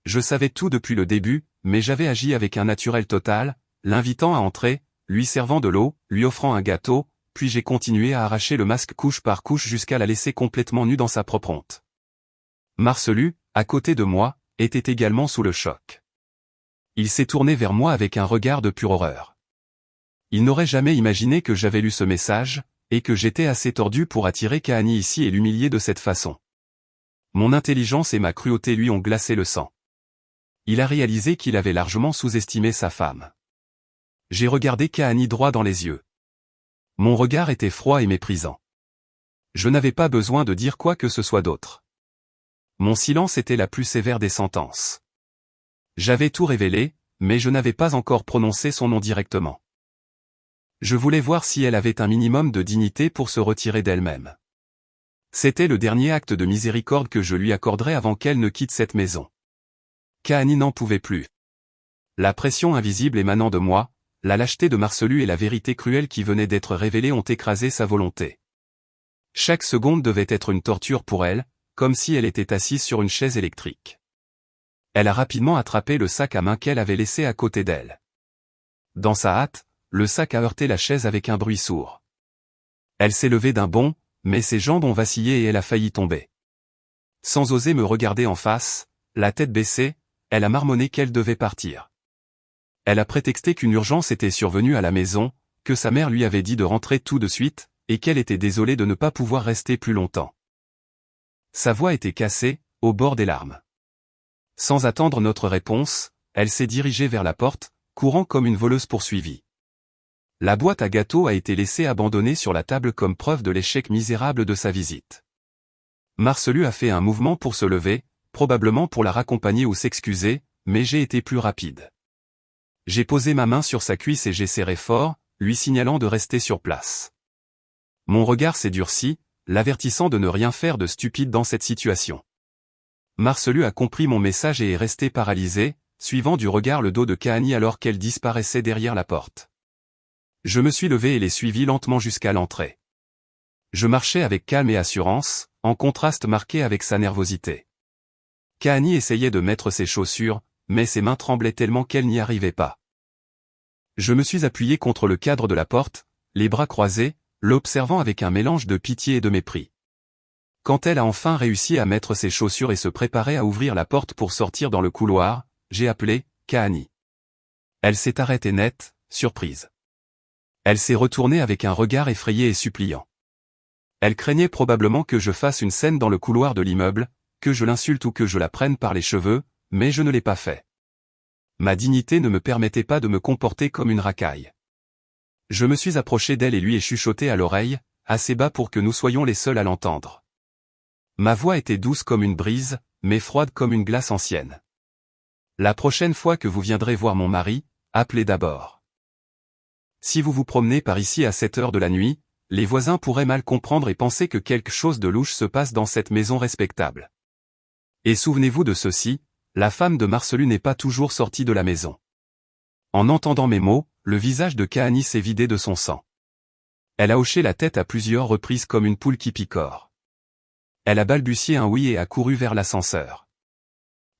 Je savais tout depuis le début, mais j'avais agi avec un naturel total, l'invitant à entrer, lui servant de l'eau, lui offrant un gâteau, puis j'ai continué à arracher le masque couche par couche jusqu'à la laisser complètement nue dans sa propre honte. Marcelu, à côté de moi, était également sous le choc. Il s'est tourné vers moi avec un regard de pure horreur. Il n'aurait jamais imaginé que j'avais lu ce message, et que j'étais assez tordu pour attirer Kahani ici et l'humilier de cette façon. Mon intelligence et ma cruauté lui ont glacé le sang. Il a réalisé qu'il avait largement sous-estimé sa femme. J'ai regardé Kahani droit dans les yeux. Mon regard était froid et méprisant. Je n'avais pas besoin de dire quoi que ce soit d'autre. Mon silence était la plus sévère des sentences. J'avais tout révélé, mais je n'avais pas encore prononcé son nom directement. Je voulais voir si elle avait un minimum de dignité pour se retirer d'elle-même. C'était le dernier acte de miséricorde que je lui accorderais avant qu'elle ne quitte cette maison. Kahani n'en pouvait plus. La pression invisible émanant de moi, la lâcheté de Marcelu et la vérité cruelle qui venait d'être révélée ont écrasé sa volonté. Chaque seconde devait être une torture pour elle, comme si elle était assise sur une chaise électrique. Elle a rapidement attrapé le sac à main qu'elle avait laissé à côté d'elle. Dans sa hâte, le sac a heurté la chaise avec un bruit sourd. Elle s'est levée d'un bond, mais ses jambes ont vacillé et elle a failli tomber. Sans oser me regarder en face, la tête baissée, elle a marmonné qu'elle devait partir. Elle a prétexté qu'une urgence était survenue à la maison, que sa mère lui avait dit de rentrer tout de suite, et qu'elle était désolée de ne pas pouvoir rester plus longtemps. Sa voix était cassée, au bord des larmes. Sans attendre notre réponse, elle s'est dirigée vers la porte, courant comme une voleuse poursuivie. La boîte à gâteaux a été laissée abandonnée sur la table comme preuve de l'échec misérable de sa visite. Marcelu a fait un mouvement pour se lever, probablement pour la raccompagner ou s'excuser, mais j'ai été plus rapide. J'ai posé ma main sur sa cuisse et j'ai serré fort, lui signalant de rester sur place. Mon regard s'est durci, l'avertissant de ne rien faire de stupide dans cette situation. Marcelu a compris mon message et est resté paralysé, suivant du regard le dos de Kahani alors qu'elle disparaissait derrière la porte. Je me suis levé et l'ai suivi lentement jusqu'à l'entrée. Je marchais avec calme et assurance, en contraste marqué avec sa nervosité. Kahani essayait de mettre ses chaussures, mais ses mains tremblaient tellement qu'elle n'y arrivait pas. Je me suis appuyé contre le cadre de la porte, les bras croisés, l'observant avec un mélange de pitié et de mépris. Quand elle a enfin réussi à mettre ses chaussures et se préparer à ouvrir la porte pour sortir dans le couloir, j'ai appelé « Kahani ». Elle s'est arrêtée net, surprise. Elle s'est retournée avec un regard effrayé et suppliant. Elle craignait probablement que je fasse une scène dans le couloir de l'immeuble, que je l'insulte ou que je la prenne par les cheveux, mais je ne l'ai pas fait. Ma dignité ne me permettait pas de me comporter comme une racaille. Je me suis approché d'elle et lui ai chuchoté à l'oreille, assez bas pour que nous soyons les seuls à l'entendre. Ma voix était douce comme une brise, mais froide comme une glace ancienne. La prochaine fois que vous viendrez voir mon mari, appelez d'abord. Si vous vous promenez par ici à cette heure de la nuit, les voisins pourraient mal comprendre et penser que quelque chose de louche se passe dans cette maison respectable. Et souvenez-vous de ceci, la femme de Marcelu n'est pas toujours sortie de la maison. En entendant mes mots, le visage de Kahani s'est vidé de son sang. Elle a hoché la tête à plusieurs reprises comme une poule qui picore. Elle a balbutié un oui et a couru vers l'ascenseur.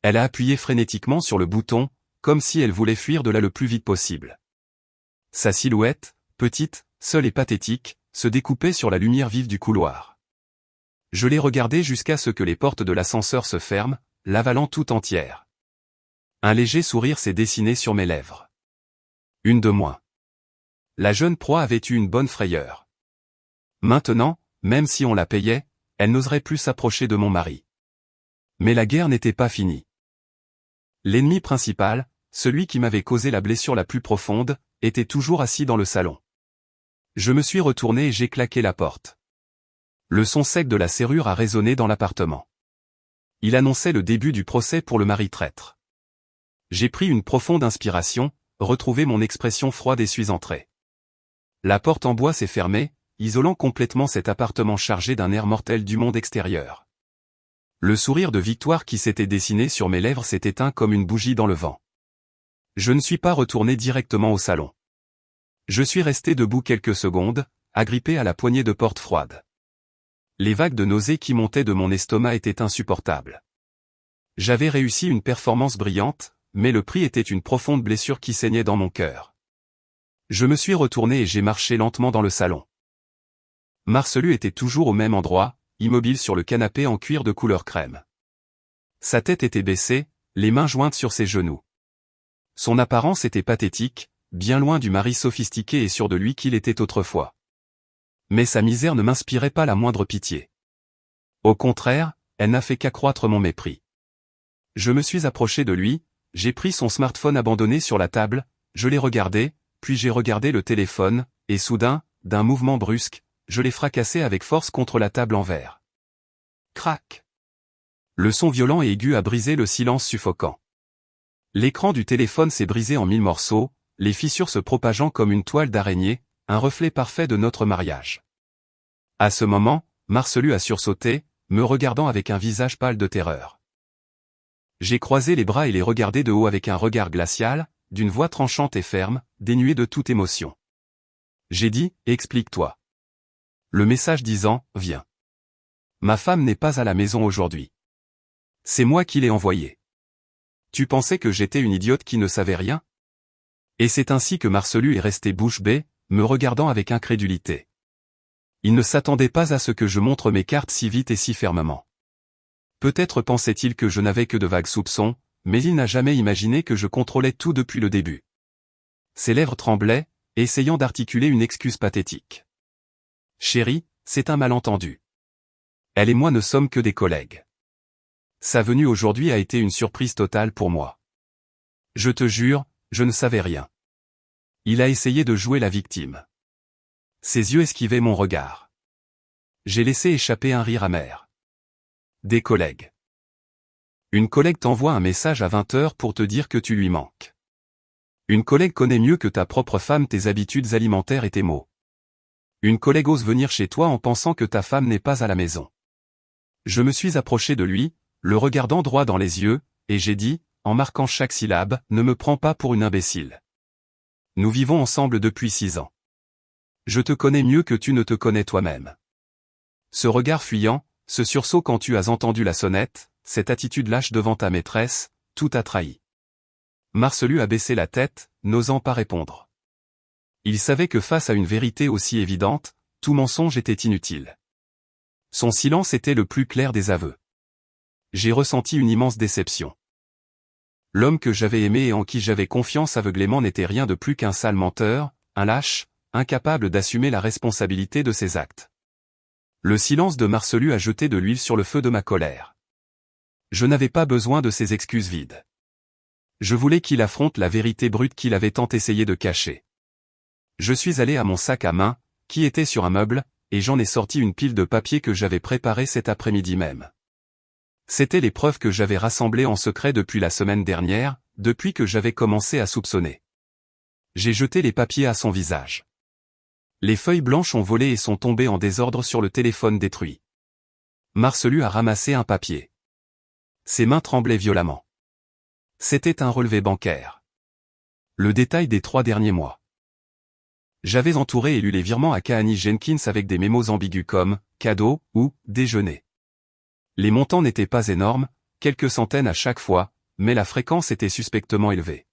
Elle a appuyé frénétiquement sur le bouton, comme si elle voulait fuir de là le plus vite possible. Sa silhouette, petite, seule et pathétique, se découpait sur la lumière vive du couloir. Je l'ai regardée jusqu'à ce que les portes de l'ascenseur se ferment, l'avalant tout entière. Un léger sourire s'est dessiné sur mes lèvres. Une de moins. La jeune proie avait eu une bonne frayeur. Maintenant, même si on la payait, elle n'oserait plus s'approcher de mon mari. Mais la guerre n'était pas finie. L'ennemi principal, celui qui m'avait causé la blessure la plus profonde, était toujours assis dans le salon. Je me suis retourné et j'ai claqué la porte. Le son sec de la serrure a résonné dans l'appartement. Il annonçait le début du procès pour le mari traître. J'ai pris une profonde inspiration, retrouvé mon expression froide et suis entré. La porte en bois s'est fermée, isolant complètement cet appartement chargé d'un air mortel du monde extérieur. Le sourire de victoire qui s'était dessiné sur mes lèvres s'est éteint comme une bougie dans le vent. Je ne suis pas retourné directement au salon. Je suis resté debout quelques secondes, agrippé à la poignée de porte froide. Les vagues de nausées qui montaient de mon estomac étaient insupportables. J'avais réussi une performance brillante, mais le prix était une profonde blessure qui saignait dans mon cœur. Je me suis retourné et j'ai marché lentement dans le salon. Marcelu était toujours au même endroit, immobile sur le canapé en cuir de couleur crème. Sa tête était baissée, les mains jointes sur ses genoux. Son apparence était pathétique, bien loin du mari sophistiqué et sûr de lui qu'il était autrefois. Mais sa misère ne m'inspirait pas la moindre pitié. Au contraire, elle n'a fait qu'accroître mon mépris. Je me suis approché de lui, j'ai pris son smartphone abandonné sur la table, je l'ai regardé, puis j'ai regardé le téléphone, et soudain, d'un mouvement brusque, je l'ai fracassé avec force contre la table en verre. Crac! Le son violent et aigu a brisé le silence suffocant. L'écran du téléphone s'est brisé en 1000 morceaux, les fissures se propageant comme une toile d'araignée, un reflet parfait de notre mariage. À ce moment, Marcelu a sursauté, me regardant avec un visage pâle de terreur. J'ai croisé les bras et les regardé de haut avec un regard glacial, d'une voix tranchante et ferme, dénuée de toute émotion. J'ai dit, explique-toi. Le message disant, viens. Ma femme n'est pas à la maison aujourd'hui. C'est moi qui l'ai envoyé. Tu pensais que j'étais une idiote qui ne savait rien? Et c'est ainsi que Marcelu est resté bouche bée, me regardant avec incrédulité. Il ne s'attendait pas à ce que je montre mes cartes si vite et si fermement. Peut-être pensait-il que je n'avais que de vagues soupçons, mais il n'a jamais imaginé que je contrôlais tout depuis le début. Ses lèvres tremblaient, essayant d'articuler une excuse pathétique. Chérie, c'est un malentendu. Elle et moi ne sommes que des collègues. Sa venue aujourd'hui a été une surprise totale pour moi. Je te jure, je ne savais rien. Il a essayé de jouer la victime. Ses yeux esquivaient mon regard. J'ai laissé échapper un rire amer. Des collègues. Une collègue t'envoie un message à 20h pour te dire que tu lui manques. Une collègue connaît mieux que ta propre femme tes habitudes alimentaires et tes maux. Une collègue ose venir chez toi en pensant que ta femme n'est pas à la maison. Je me suis approché de lui, le regardant droit dans les yeux, et j'ai dit, en marquant chaque syllabe, ne me prends pas pour une imbécile. Nous vivons ensemble depuis 6 ans. Je te connais mieux que tu ne te connais toi-même. Ce regard fuyant, ce sursaut quand tu as entendu la sonnette, cette attitude lâche devant ta maîtresse, tout a trahi. Marcelu a baissé la tête, n'osant pas répondre. Il savait que face à une vérité aussi évidente, tout mensonge était inutile. Son silence était le plus clair des aveux. J'ai ressenti une immense déception. L'homme que j'avais aimé et en qui j'avais confiance aveuglément n'était rien de plus qu'un sale menteur, un lâche, incapable d'assumer la responsabilité de ses actes. Le silence de Marcelu a jeté de l'huile sur le feu de ma colère. Je n'avais pas besoin de ses excuses vides. Je voulais qu'il affronte la vérité brute qu'il avait tant essayé de cacher. Je suis allé à mon sac à main, qui était sur un meuble, et j'en ai sorti une pile de papiers que j'avais préparés cet après-midi même. C'étaient les preuves que j'avais rassemblées en secret depuis la semaine dernière, depuis que j'avais commencé à soupçonner. J'ai jeté les papiers à son visage. Les feuilles blanches ont volé et sont tombées en désordre sur le téléphone détruit. Marcelu a ramassé un papier. Ses mains tremblaient violemment. C'était un relevé bancaire. Le détail des 3 derniers mois. J'avais entouré et lu les virements à Kahani Jenkins avec des mémos ambigus comme « cadeau » ou « déjeuner ». Les montants n'étaient pas énormes, quelques centaines à chaque fois, mais la fréquence était suspectement élevée.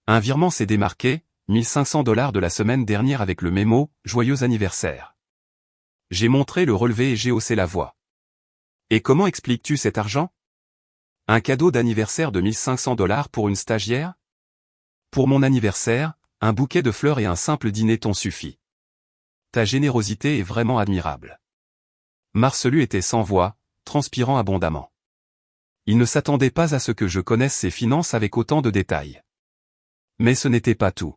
Un virement s'est démarqué, $1500 de la semaine dernière avec le mémo « Joyeux anniversaire ». J'ai montré le relevé et j'ai haussé la voix. Et comment expliques-tu cet argent? Un cadeau d'anniversaire de $1500 pour une stagiaire? Pour mon anniversaire, un bouquet de fleurs et un simple dîner t'ont suffi. Ta générosité est vraiment admirable. Marcelu était sans voix, transpirant abondamment. Il ne s'attendait pas à ce que je connaisse ses finances avec autant de détails. Mais ce n'était pas tout.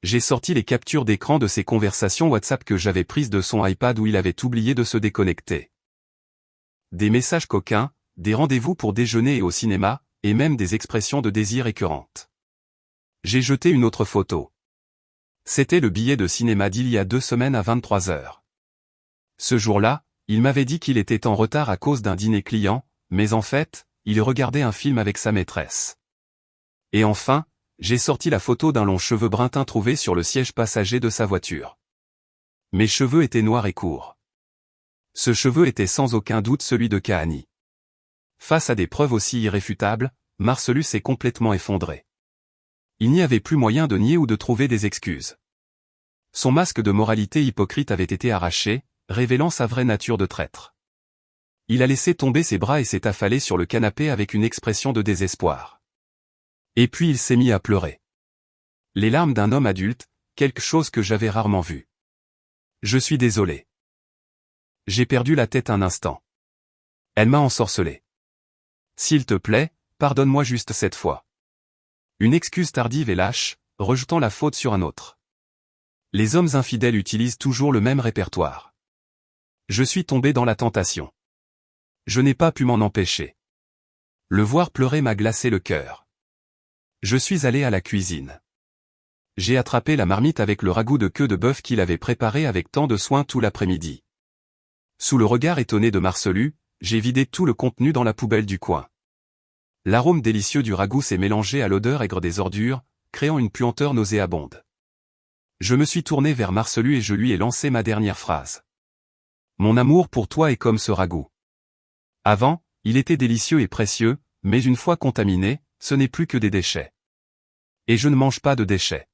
J'ai sorti les captures d'écran de ses conversations WhatsApp que j'avais prises de son iPad où il avait oublié de se déconnecter. Des messages coquins, des rendez-vous pour déjeuner et au cinéma, et même des expressions de désir écœurantes. J'ai jeté une autre photo. C'était le billet de cinéma d'il y a 2 semaines à 23 heures. Ce jour-là, il m'avait dit qu'il était en retard à cause d'un dîner client, mais en fait, il regardait un film avec sa maîtresse. Et enfin, j'ai sorti la photo d'un long cheveu brun teint trouvé sur le siège passager de sa voiture. Mes cheveux étaient noirs et courts. Ce cheveu était sans aucun doute celui de Kahani. Face à des preuves aussi irréfutables, Marcellus s'est complètement effondré. Il n'y avait plus moyen de nier ou de trouver des excuses. Son masque de moralité hypocrite avait été arraché, révélant sa vraie nature de traître. Il a laissé tomber ses bras et s'est affalé sur le canapé avec une expression de désespoir. Et puis il s'est mis à pleurer. Les larmes d'un homme adulte, quelque chose que j'avais rarement vu. Je suis désolé. J'ai perdu la tête un instant. Elle m'a ensorcelé. S'il te plaît, pardonne-moi juste cette fois. Une excuse tardive et lâche, rejetant la faute sur un autre. Les hommes infidèles utilisent toujours le même répertoire. Je suis tombé dans la tentation. Je n'ai pas pu m'en empêcher. Le voir pleurer m'a glacé le cœur. Je suis allé à la cuisine. J'ai attrapé la marmite avec le ragoût de queue de bœuf qu'il avait préparé avec tant de soin tout l'après-midi. Sous le regard étonné de Marcellus, j'ai vidé tout le contenu dans la poubelle du coin. L'arôme délicieux du ragoût s'est mélangé à l'odeur aigre des ordures, créant une puanteur nauséabonde. Je me suis tourné vers Marcellus et je lui ai lancé ma dernière phrase. Mon amour pour toi est comme ce ragoût. Avant, il était délicieux et précieux, mais une fois contaminé, ce n'est plus que des déchets. Et je ne mange pas de déchets.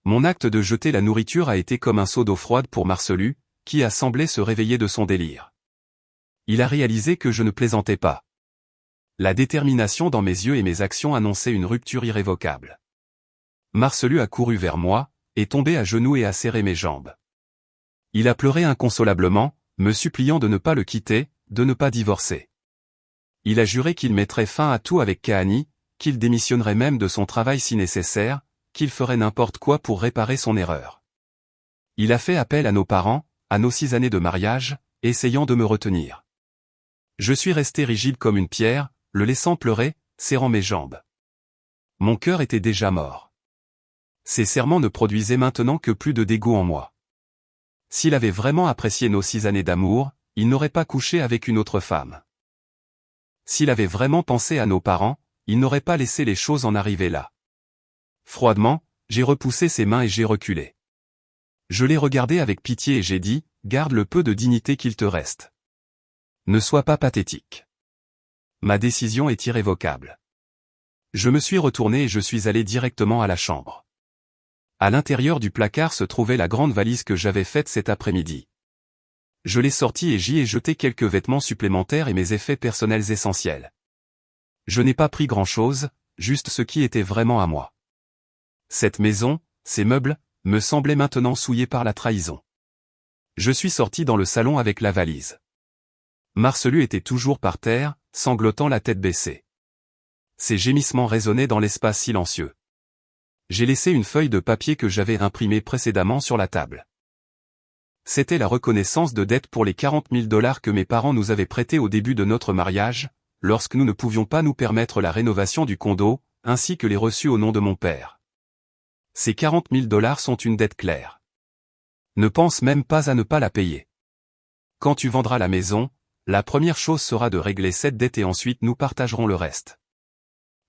Mon acte de jeter la nourriture a été comme un seau d'eau froide pour Marcellus, qui a semblé se réveiller de son délire. Il a réalisé que je ne plaisantais pas. La détermination dans mes yeux et mes actions annonçait une rupture irrévocable. Marcellus a couru vers moi, est tombé à genoux et a serré mes jambes. Il a pleuré inconsolablement, me suppliant de ne pas le quitter, de ne pas divorcer. Il a juré qu'il mettrait fin à tout avec Kahani, qu'il démissionnerait même de son travail si nécessaire, qu'il ferait n'importe quoi pour réparer son erreur. Il a fait appel à nos parents, à nos 6 années de mariage, essayant de me retenir. Je suis resté rigide comme une pierre, le laissant pleurer, serrant mes jambes. Mon cœur était déjà mort. Ses serments ne produisaient maintenant que plus de dégoût en moi. S'il avait vraiment apprécié nos 6 années d'amour, il n'aurait pas couché avec une autre femme. S'il avait vraiment pensé à nos parents, il n'aurait pas laissé les choses en arriver là. Froidement, j'ai repoussé ses mains et j'ai reculé. Je l'ai regardé avec pitié et j'ai dit, garde le peu de dignité qu'il te reste. Ne sois pas pathétique. Ma décision est irrévocable. Je me suis retourné et je suis allé directement à la chambre. À l'intérieur du placard se trouvait la grande valise que j'avais faite cet après-midi. Je l'ai sortie et j'y ai jeté quelques vêtements supplémentaires et mes effets personnels essentiels. Je n'ai pas pris grand-chose, juste ce qui était vraiment à moi. Cette maison, ces meubles, me semblaient maintenant souillés par la trahison. Je suis sorti dans le salon avec la valise. Marcellus était toujours par terre, sanglotant la tête baissée. Ses gémissements résonnaient dans l'espace silencieux. J'ai laissé une feuille de papier que j'avais imprimée précédemment sur la table. C'était la reconnaissance de dette pour les 40 000 $ que mes parents nous avaient prêtés au début de notre mariage, lorsque nous ne pouvions pas nous permettre la rénovation du condo, ainsi que les reçus au nom de mon père. Ces 40 000 $ sont une dette claire. Ne pense même pas à ne pas la payer. Quand tu vendras la maison, la première chose sera de régler cette dette et ensuite nous partagerons le reste.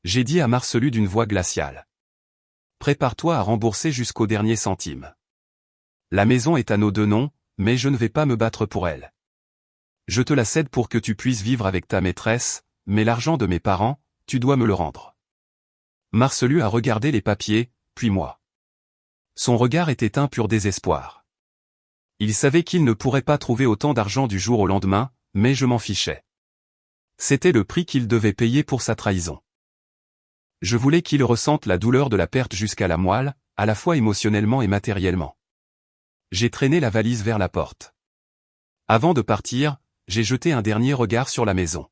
J'ai dit à Marcellus d'une voix glaciale. Prépare-toi à rembourser jusqu'au dernier centime. La maison est à nos 2 noms, mais je ne vais pas me battre pour elle. Je te la cède pour que tu puisses vivre avec ta maîtresse, mais l'argent de mes parents, tu dois me le rendre. Marcellus a regardé les papiers, puis moi. Son regard était un pur désespoir. Il savait qu'il ne pourrait pas trouver autant d'argent du jour au lendemain, mais je m'en fichais. C'était le prix qu'il devait payer pour sa trahison. Je voulais qu'il ressente la douleur de la perte jusqu'à la moelle, à la fois émotionnellement et matériellement. J'ai traîné la valise vers la porte. Avant de partir, j'ai jeté un dernier regard sur la maison.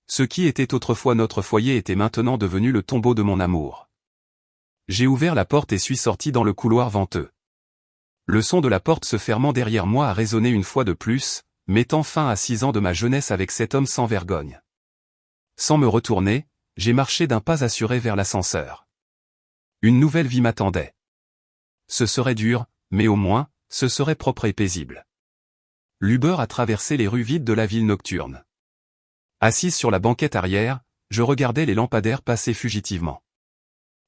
Ce qui était autrefois notre foyer était maintenant devenu le tombeau de mon amour. J'ai ouvert la porte et suis sorti dans le couloir venteux. Le son de la porte se fermant derrière moi a résonné une fois de plus, mettant fin à 6 ans de ma jeunesse avec cet homme sans vergogne. Sans me retourner, j'ai marché d'un pas assuré vers l'ascenseur. Une nouvelle vie m'attendait. Ce serait dur, mais au moins, ce serait propre et paisible. L'Uber a traversé les rues vides de la ville nocturne. Assise sur la banquette arrière, je regardais les lampadaires passer fugitivement.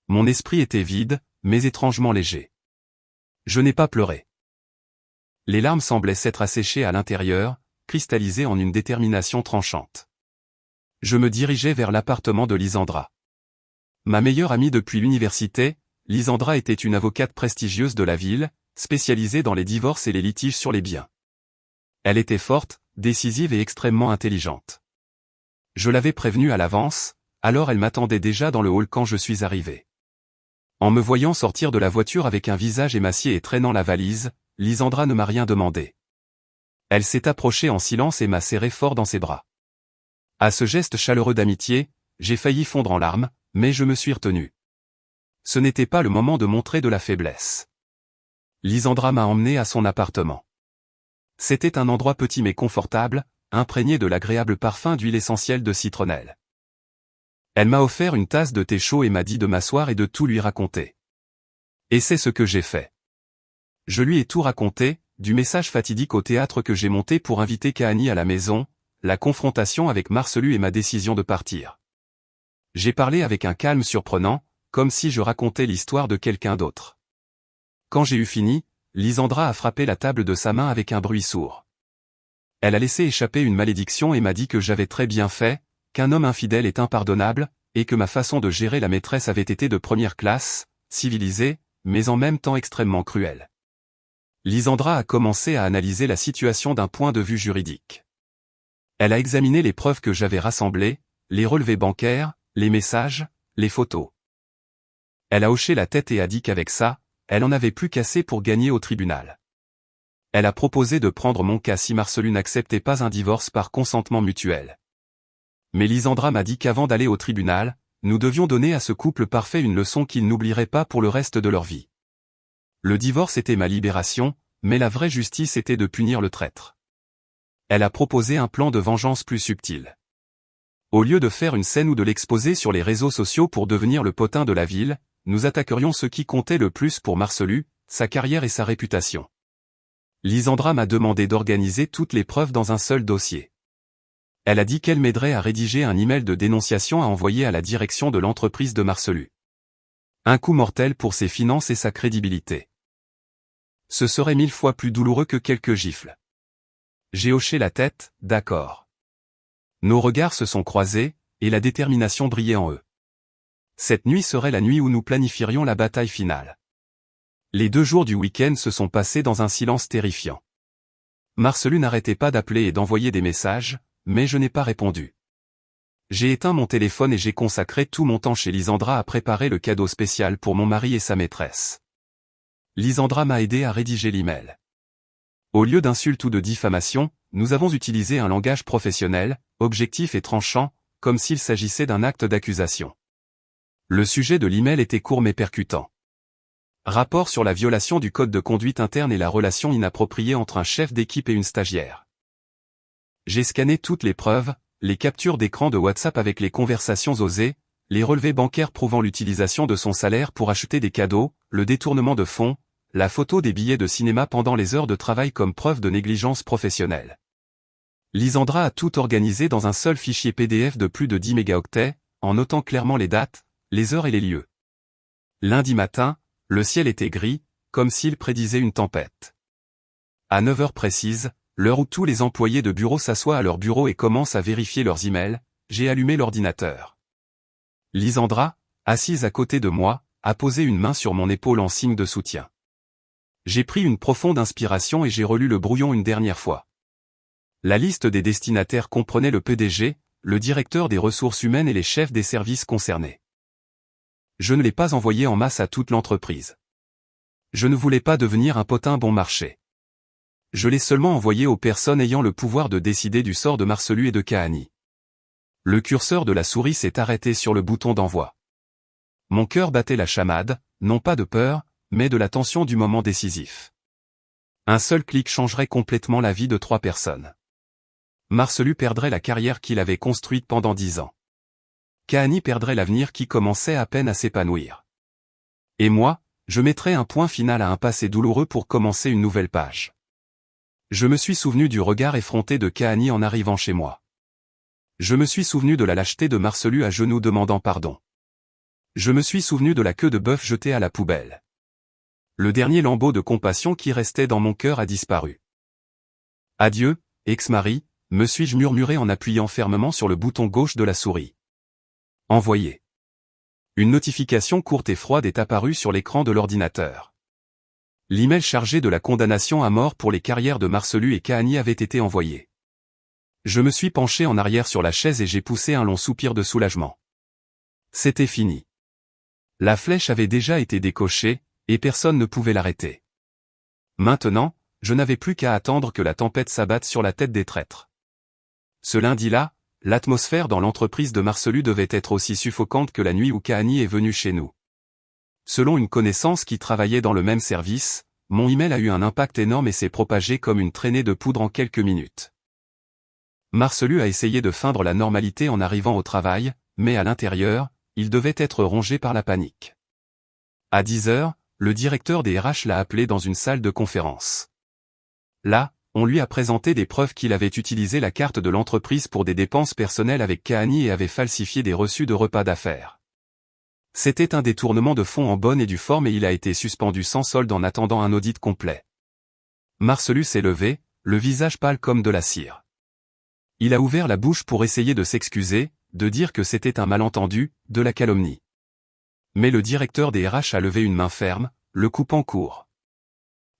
Mon esprit était vide, mais étrangement léger. Je n'ai pas pleuré. Les larmes semblaient s'être asséchées à l'intérieur, cristallisées en une détermination tranchante. Je me dirigeais vers l'appartement de Lisandra. Ma meilleure amie depuis l'université, Lisandra était une avocate prestigieuse de la ville, spécialisée dans les divorces et les litiges sur les biens. Elle était forte, décisive et extrêmement intelligente. Je l'avais prévenue à l'avance, alors elle m'attendait déjà dans le hall quand je suis arrivé. En me voyant sortir de la voiture avec un visage émacié et traînant la valise, Lisandra ne m'a rien demandé. Elle s'est approchée en silence et m'a serré fort dans ses bras. À ce geste chaleureux d'amitié, j'ai failli fondre en larmes, mais je me suis retenu. Ce n'était pas le moment de montrer de la faiblesse. Lisandra m'a emmené à son appartement. C'était un endroit petit mais confortable, imprégné de l'agréable parfum d'huile essentielle de citronnelle. Elle m'a offert une tasse de thé chaud et m'a dit de m'asseoir et de tout lui raconter. Et c'est ce que j'ai fait. Je lui ai tout raconté, du message fatidique au théâtre que j'ai monté pour inviter Kahani à la maison, la confrontation avec Marcelu et ma décision de partir. J'ai parlé avec un calme surprenant, comme si je racontais l'histoire de quelqu'un d'autre. Quand j'ai eu fini, Lisandra a frappé la table de sa main avec un bruit sourd. Elle a laissé échapper une malédiction et m'a dit que j'avais très bien fait, qu'un homme infidèle est impardonnable, et que ma façon de gérer la maîtresse avait été de première classe, civilisée, mais en même temps extrêmement cruelle. Lisandra a commencé à analyser la situation d'un point de vue juridique. Elle a examiné les preuves que j'avais rassemblées, les relevés bancaires, les messages, les photos. Elle a hoché la tête et a dit qu'avec ça, elle en avait plus qu'assez pour gagner au tribunal. Elle a proposé de prendre mon cas si Marcelu n'acceptait pas un divorce par consentement mutuel. Mais Lisandra m'a dit qu'avant d'aller au tribunal, nous devions donner à ce couple parfait une leçon qu'ils n'oublieraient pas pour le reste de leur vie. Le divorce était ma libération, mais la vraie justice était de punir le traître. Elle a proposé un plan de vengeance plus subtil. Au lieu de faire une scène ou de l'exposer sur les réseaux sociaux pour devenir le potin de la ville, nous attaquerions ce qui comptait le plus pour Marcelu, sa carrière et sa réputation. Lisandra m'a demandé d'organiser toutes les preuves dans un seul dossier. Elle a dit qu'elle m'aiderait à rédiger un email de dénonciation à envoyer à la direction de l'entreprise de Marcelu. Un coup mortel pour ses finances et sa crédibilité. Ce serait 1000 fois plus douloureux que quelques gifles. J'ai hoché la tête, d'accord. Nos regards se sont croisés, et la détermination brillait en eux. Cette nuit serait la nuit où nous planifierions la bataille finale. Les 2 jours du week-end se sont passés dans un silence terrifiant. Marcelu n'arrêtait pas d'appeler et d'envoyer des messages, mais je n'ai pas répondu. J'ai éteint mon téléphone et j'ai consacré tout mon temps chez Lisandra à préparer le cadeau spécial pour mon mari et sa maîtresse. Lisandra m'a aidé à rédiger l'email. Au lieu d'insultes ou de diffamation, nous avons utilisé un langage professionnel, objectif et tranchant, comme s'il s'agissait d'un acte d'accusation. Le sujet de l'email était court mais percutant. Rapport sur la violation du code de conduite interne et la relation inappropriée entre un chef d'équipe et une stagiaire. J'ai scanné toutes les preuves, les captures d'écran de WhatsApp avec les conversations osées, les relevés bancaires prouvant l'utilisation de son salaire pour acheter des cadeaux, le détournement de fonds, la photo des billets de cinéma pendant les heures de travail comme preuve de négligence professionnelle. Lisandra a tout organisé dans un seul fichier PDF de plus de 10 mégaoctets, en notant clairement les dates, les heures et les lieux. Lundi matin, le ciel était gris, comme s'il prédisait une tempête. À 9 heures précises, l'heure où tous les employés de bureau s'assoient à leur bureau et commencent à vérifier leurs emails, j'ai allumé l'ordinateur. Lisandra, assise à côté de moi, a posé une main sur mon épaule en signe de soutien. J'ai pris une profonde inspiration et j'ai relu le brouillon une dernière fois. La liste des destinataires comprenait le PDG, le directeur des ressources humaines et les chefs des services concernés. Je ne l'ai pas envoyé en masse à toute l'entreprise. Je ne voulais pas devenir un potin bon marché. Je l'ai seulement envoyé aux personnes ayant le pouvoir de décider du sort de Marcelu et de Kahani. Le curseur de la souris s'est arrêté sur le bouton d'envoi. Mon cœur battait la chamade, non pas de peur, mais de la tension du moment décisif. Un seul clic changerait complètement la vie de 3 personnes. Marcelu perdrait la carrière qu'il avait construite pendant 10 ans. Kahani perdrait l'avenir qui commençait à peine à s'épanouir. Et moi, Je mettrai un point final à un passé douloureux pour commencer une nouvelle page. Je me suis souvenu du regard effronté de Kahani en arrivant chez moi. Je me suis souvenu de la lâcheté de Marcelu à genoux demandant pardon. Je me suis souvenu de la queue de bœuf jetée à la poubelle. Le dernier lambeau de compassion qui restait dans mon cœur a disparu. Adieu, ex-mari, me suis-je murmuré en appuyant fermement sur le bouton gauche de la souris. Envoyer. Une notification courte et froide est apparue sur l'écran de l'ordinateur. L'email chargé de la condamnation à mort pour les carrières de Marcelu et Kahani avait été envoyé. Je me suis penché en arrière sur la chaise et j'ai poussé un long soupir de soulagement. C'était fini. La flèche avait déjà été décochée, et personne ne pouvait l'arrêter. Maintenant, je n'avais plus qu'à attendre que la tempête s'abatte sur la tête des traîtres. Ce lundi-là, l'atmosphère dans l'entreprise de Marcelu devait être aussi suffocante que la nuit où Kahani est venu chez nous. Selon une connaissance qui travaillait dans le même service, mon email a eu un impact énorme et s'est propagé comme une traînée de poudre en quelques minutes. Marcelu a essayé de feindre la normalité en arrivant au travail, mais à l'intérieur, il devait être rongé par la panique. À 10 heures, le directeur des RH l'a appelé dans une salle de conférence. Là, on lui a présenté des preuves qu'il avait utilisé la carte de l'entreprise pour des dépenses personnelles avec Kahani et avait falsifié des reçus de repas d'affaires. C'était un détournement de fonds en bonne et due forme et il a été suspendu sans solde en attendant un audit complet. Marcelu s'est levé, le visage pâle comme de la cire. Il a ouvert la bouche pour essayer de s'excuser, de dire que c'était un malentendu, de la calomnie. Mais le directeur des RH a levé une main ferme, le coupant court.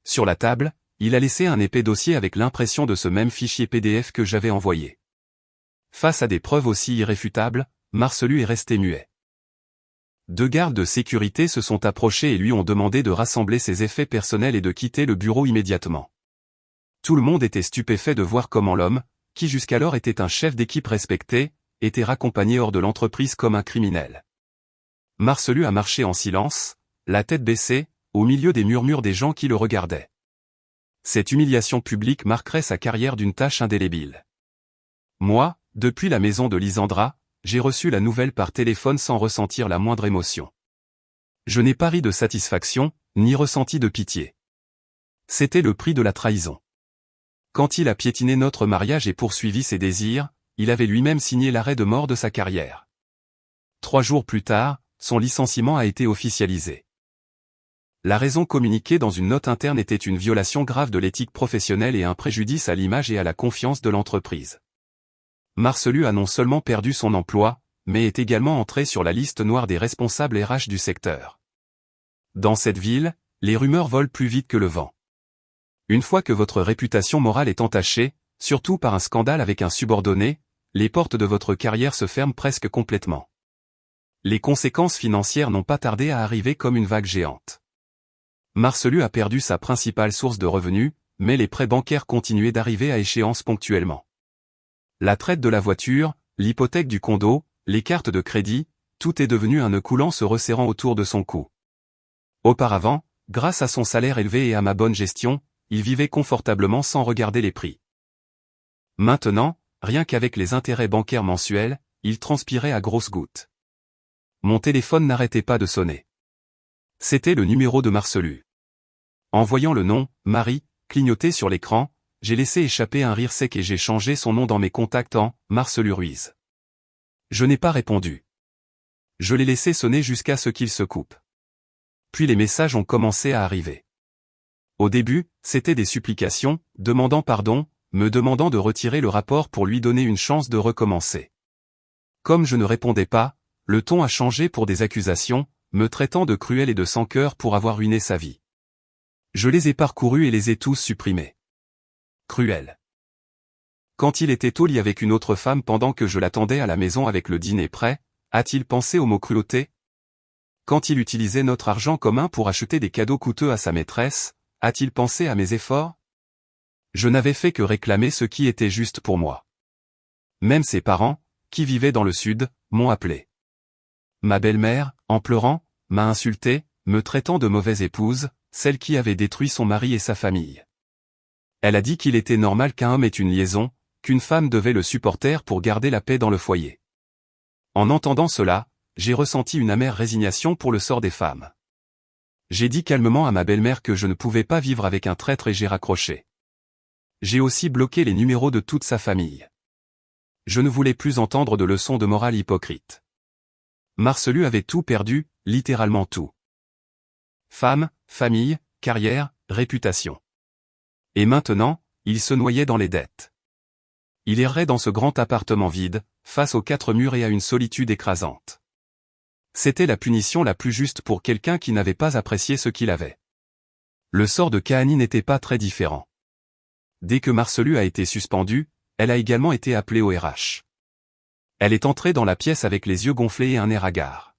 Sur la table, il a laissé un épais dossier avec l'impression de ce même fichier PDF que j'avais envoyé. Face à des preuves aussi irréfutables, Marcelu est resté muet. 2 gardes de sécurité se sont approchés et lui ont demandé de rassembler ses effets personnels et de quitter le bureau immédiatement. Tout le monde était stupéfait de voir comment l'homme, qui jusqu'alors était un chef d'équipe respecté, était raccompagné hors de l'entreprise comme un criminel. Marcelu a marché en silence, la tête baissée, au milieu des murmures des gens qui le regardaient. Cette humiliation publique marquerait sa carrière d'une tache indélébile. Moi, depuis la maison de Lisandra, j'ai reçu la nouvelle par téléphone sans ressentir la moindre émotion. Je n'ai pas ri de satisfaction, ni ressenti de pitié. C'était le prix de la trahison. Quand il a piétiné notre mariage et poursuivi ses désirs, il avait lui-même signé l'arrêt de mort de sa carrière. 3 jours plus tard, son licenciement a été officialisé. La raison communiquée dans une note interne était une violation grave de l'éthique professionnelle et un préjudice à l'image et à la confiance de l'entreprise. Marcelu a non seulement perdu son emploi, mais est également entré sur la liste noire des responsables RH du secteur. Dans cette ville, les rumeurs volent plus vite que le vent. Une fois que votre réputation morale est entachée, surtout par un scandale avec un subordonné, les portes de votre carrière se ferment presque complètement. Les conséquences financières n'ont pas tardé à arriver comme une vague géante. Marcelu a perdu sa principale source de revenus, mais les prêts bancaires continuaient d'arriver à échéance ponctuellement. La traite de la voiture, l'hypothèque du condo, les cartes de crédit, tout est devenu un nœud coulant se resserrant autour de son cou. Auparavant, grâce à son salaire élevé et à ma bonne gestion, il vivait confortablement sans regarder les prix. Maintenant, rien qu'avec les intérêts bancaires mensuels, il transpirait à grosses gouttes. Mon téléphone n'arrêtait pas de sonner. C'était le numéro de Marcelu. En voyant le nom, Marie, clignoter sur l'écran, j'ai laissé échapper un rire sec et j'ai changé son nom dans mes contacts en Marcelu Ruiz. Je n'ai pas répondu. Je l'ai laissé sonner jusqu'à ce qu'il se coupe. Puis les messages ont commencé à arriver. Au début, c'était des supplications, demandant pardon, me demandant de retirer le rapport pour lui donner une chance de recommencer. Comme je ne répondais pas, le ton a changé pour des accusations, me traitant de cruel et de sans-cœur pour avoir ruiné sa vie. Je les ai parcourus et les ai tous supprimés. Cruel. Quand il était au lit avec une autre femme pendant que je l'attendais à la maison avec le dîner prêt, a-t-il pensé au mot cruauté? Quand il utilisait notre argent commun pour acheter des cadeaux coûteux à sa maîtresse, a-t-il pensé à mes efforts? Je n'avais fait que réclamer ce qui était juste pour moi. Même ses parents, qui vivaient dans le sud, m'ont appelé. Ma belle-mère, en pleurant, m'a insulté, me traitant de mauvaise épouse, celle qui avait détruit son mari et sa famille. Elle a dit qu'il était normal qu'un homme ait une liaison, qu'une femme devait le supporter pour garder la paix dans le foyer. En entendant cela, j'ai ressenti une amère résignation pour le sort des femmes. J'ai dit calmement à ma belle-mère que je ne pouvais pas vivre avec un traître et j'ai raccroché. J'ai aussi bloqué les numéros de toute sa famille. Je ne voulais plus entendre de leçons de morale hypocrite. Marcelu avait tout perdu, littéralement tout. Femme, famille, carrière, réputation. Et maintenant, il se noyait dans les dettes. Il errait dans ce grand appartement vide, face aux quatre murs et à une solitude écrasante. C'était la punition la plus juste pour quelqu'un qui n'avait pas apprécié ce qu'il avait. Le sort de Kahani n'était pas très différent. Dès que Marcelu a été suspendue, elle a également été appelée au RH. Elle est entrée dans la pièce avec les yeux gonflés et un air hagard.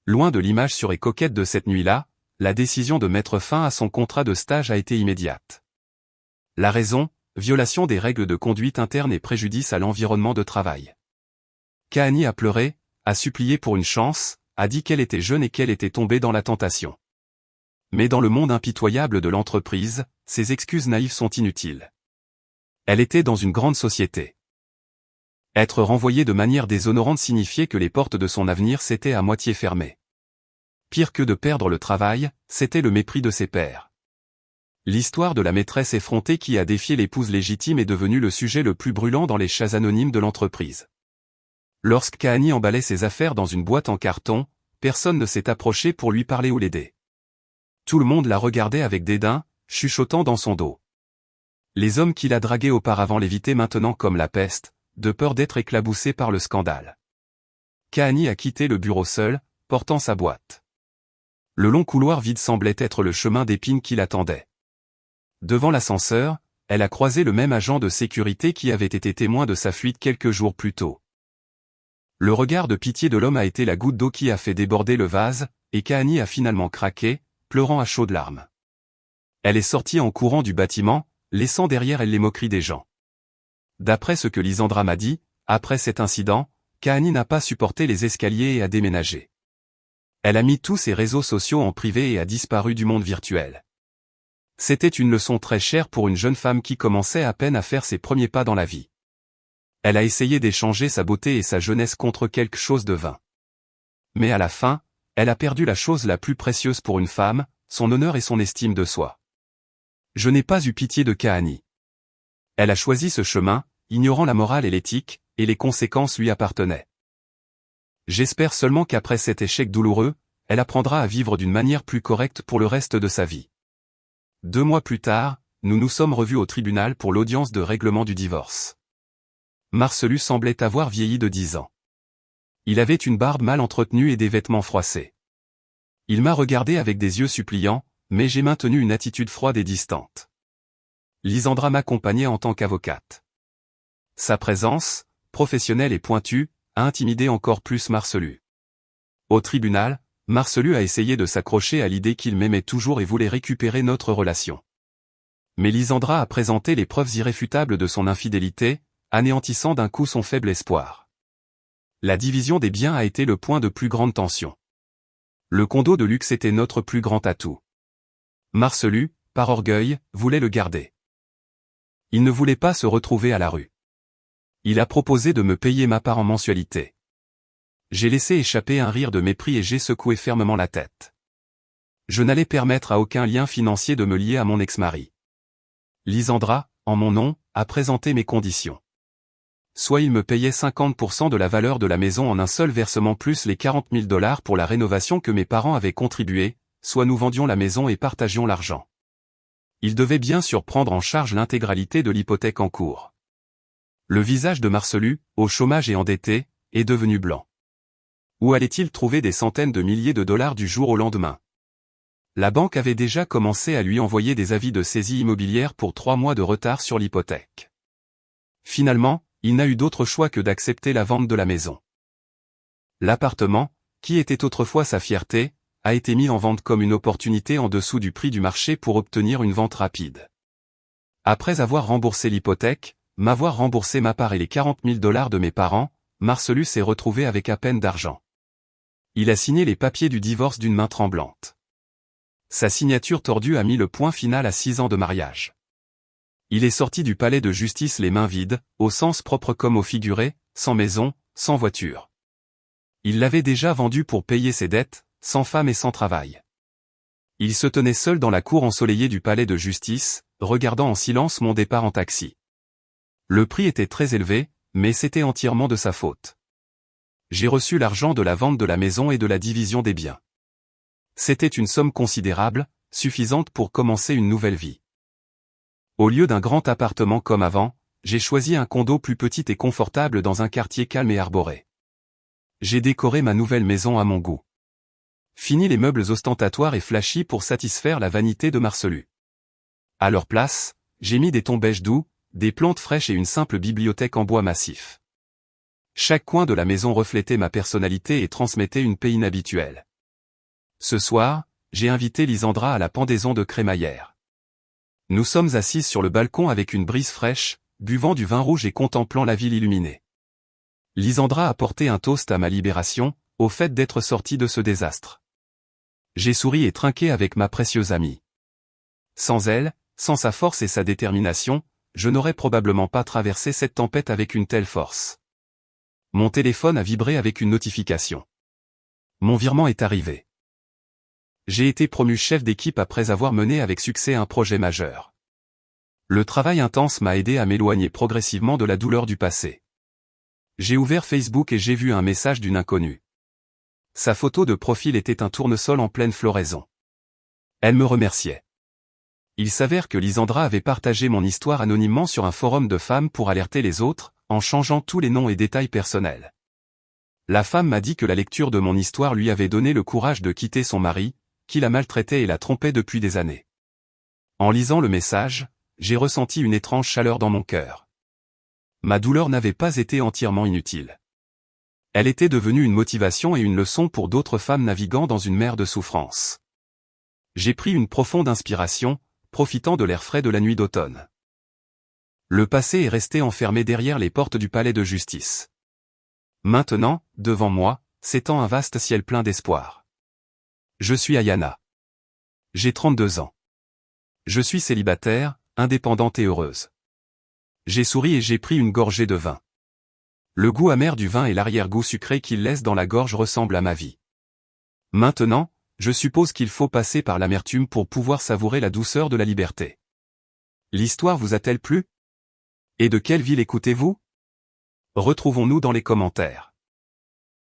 Loin de l'image sûre et coquette de cette nuit-là, la décision de mettre fin à son contrat de stage a été immédiate. La raison, violation des règles de conduite interne et préjudice à l'environnement de travail. Kahani a pleuré, a supplié pour une chance, a dit qu'elle était jeune et qu'elle était tombée dans la tentation. Mais dans le monde impitoyable de l'entreprise, ces excuses naïves sont inutiles. Elle était dans une grande société. Être renvoyée de manière déshonorante signifiait que les portes de son avenir s'étaient à moitié fermées. Pire que de perdre le travail, c'était le mépris de ses pairs. L'histoire de la maîtresse effrontée qui a défié l'épouse légitime est devenue le sujet le plus brûlant dans les chats anonymes de l'entreprise. Lorsque Kahani emballait ses affaires dans une boîte en carton, personne ne s'est approché pour lui parler ou l'aider. Tout le monde la regardait avec dédain, chuchotant dans son dos. Les hommes qui la draguaient auparavant l'évitaient maintenant comme la peste, de peur d'être éclaboussés par le scandale. Kahani a quitté le bureau seul, portant sa boîte. Le long couloir vide semblait être le chemin d'épines qui l'attendait. Devant l'ascenseur, elle a croisé le même agent de sécurité qui avait été témoin de sa fuite quelques jours plus tôt. Le regard de pitié de l'homme a été la goutte d'eau qui a fait déborder le vase, et Kahani a finalement craqué, pleurant à chaudes larmes. Elle est sortie en courant du bâtiment, laissant derrière elle les moqueries des gens. D'après ce que Lisandra m'a dit, après cet incident, Kahani n'a pas supporté les escaliers et a déménagé. Elle a mis tous ses réseaux sociaux en privé et a disparu du monde virtuel. C'était une leçon très chère pour une jeune femme qui commençait à peine à faire ses premiers pas dans la vie. Elle a essayé d'échanger sa beauté et sa jeunesse contre quelque chose de vain. Mais à la fin, elle a perdu la chose la plus précieuse pour une femme, son honneur et son estime de soi. Je n'ai pas eu pitié de Kahani. Elle a choisi ce chemin, ignorant la morale et l'éthique, et les conséquences lui appartenaient. J'espère seulement qu'après cet échec douloureux, elle apprendra à vivre d'une manière plus correcte pour le reste de sa vie. 2 mois plus tard, nous nous sommes revus au tribunal pour l'audience de règlement du divorce. Marcelu semblait avoir vieilli de 10 ans. Il avait une barbe mal entretenue et des vêtements froissés. Il m'a regardé avec des yeux suppliants, mais j'ai maintenu une attitude froide et distante. Lisandra m'accompagnait en tant qu'avocate. Sa présence, professionnelle et pointue, a intimidé encore plus Marcelu. Au tribunal, Marcelu a essayé de s'accrocher à l'idée qu'il m'aimait toujours et voulait récupérer notre relation. Mais Lisandra a présenté les preuves irréfutables de son infidélité, anéantissant d'un coup son faible espoir. La division des biens a été le point de plus grande tension. Le condo de luxe était notre plus grand atout. Marcelu, par orgueil, voulait le garder. Il ne voulait pas se retrouver à la rue. Il a proposé de me payer ma part en mensualité. J'ai laissé échapper un rire de mépris et j'ai secoué fermement la tête. Je n'allais permettre à aucun lien financier de me lier à mon ex-mari. Lisandra, en mon nom, a présenté mes conditions. Soit il me payait 50% de la valeur de la maison en un seul versement plus les $40 000 pour la rénovation que mes parents avaient contribué, soit nous vendions la maison et partagions l'argent. Il devait bien sûr prendre en charge l'intégralité de l'hypothèque en cours. Le visage de Marcelu, au chômage et endetté, est devenu blanc. Où allait-il trouver des centaines de milliers de dollars du jour au lendemain? La banque avait déjà commencé à lui envoyer des avis de saisie immobilière pour 3 mois de retard sur l'hypothèque. Finalement, il n'a eu d'autre choix que d'accepter la vente de la maison. L'appartement, qui était autrefois sa fierté, a été mis en vente comme une opportunité en dessous du prix du marché pour obtenir une vente rapide. Après avoir remboursé l'hypothèque, m'avoir remboursé ma part et les $40 000 de mes parents, Marcelu s'est retrouvé avec à peine d'argent. Il a signé les papiers du divorce d'une main tremblante. Sa signature tordue a mis le point final à 6 ans de mariage. Il est sorti du palais de justice les mains vides, au sens propre comme au figuré, sans maison, sans voiture. Il l'avait déjà vendu pour payer ses dettes, sans femme et sans travail. Il se tenait seul dans la cour ensoleillée du palais de justice, regardant en silence mon départ en taxi. Le prix était très élevé, mais c'était entièrement de sa faute. J'ai reçu l'argent de la vente de la maison et de la division des biens. C'était une somme considérable, suffisante pour commencer une nouvelle vie. Au lieu d'un grand appartement comme avant, j'ai choisi un condo plus petit et confortable dans un quartier calme et arboré. J'ai décoré ma nouvelle maison à mon goût. Fini les meubles ostentatoires et flashy pour satisfaire la vanité de Marcelu. À leur place, j'ai mis des tons beige doux, des plantes fraîches et une simple bibliothèque en bois massif. Chaque coin de la maison reflétait ma personnalité et transmettait une paix inhabituelle. Ce soir, j'ai invité Lisandra à la pendaison de crémaillère. Nous sommes assises sur le balcon avec une brise fraîche, buvant du vin rouge et contemplant la ville illuminée. Lisandra a porté un toast à ma libération, au fait d'être sortie de ce désastre. J'ai souri et trinqué avec ma précieuse amie. Sans elle, sans sa force et sa détermination, je n'aurais probablement pas traversé cette tempête avec une telle force. Mon téléphone a vibré avec une notification. Mon virement est arrivé. J'ai été promu chef d'équipe après avoir mené avec succès un projet majeur. Le travail intense m'a aidé à m'éloigner progressivement de la douleur du passé. J'ai ouvert Facebook et j'ai vu un message d'une inconnue. Sa photo de profil était un tournesol en pleine floraison. Elle me remerciait. Il s'avère que Lisandra avait partagé mon histoire anonymement sur un forum de femmes pour alerter les autres, en changeant tous les noms et détails personnels. La femme m'a dit que la lecture de mon histoire lui avait donné le courage de quitter son mari, qui la maltraitait et la trompait depuis des années. En lisant le message, j'ai ressenti une étrange chaleur dans mon cœur. Ma douleur n'avait pas été entièrement inutile. Elle était devenue une motivation et une leçon pour d'autres femmes naviguant dans une mer de souffrance. J'ai pris une profonde inspiration, profitant de l'air frais de la nuit d'automne. Le passé est resté enfermé derrière les portes du palais de justice. Maintenant, devant moi, s'étend un vaste ciel plein d'espoir. Je suis Ayana. J'ai 32 ans. Je suis célibataire, indépendante et heureuse. J'ai souri et j'ai pris une gorgée de vin. Le goût amer du vin et l'arrière-goût sucré qu'il laisse dans la gorge ressemblent à ma vie. Maintenant, je suppose qu'il faut passer par l'amertume pour pouvoir savourer la douceur de la liberté. L'histoire vous a-t-elle plu? Et de quelle ville écoutez-vous? Retrouvons-nous dans les commentaires.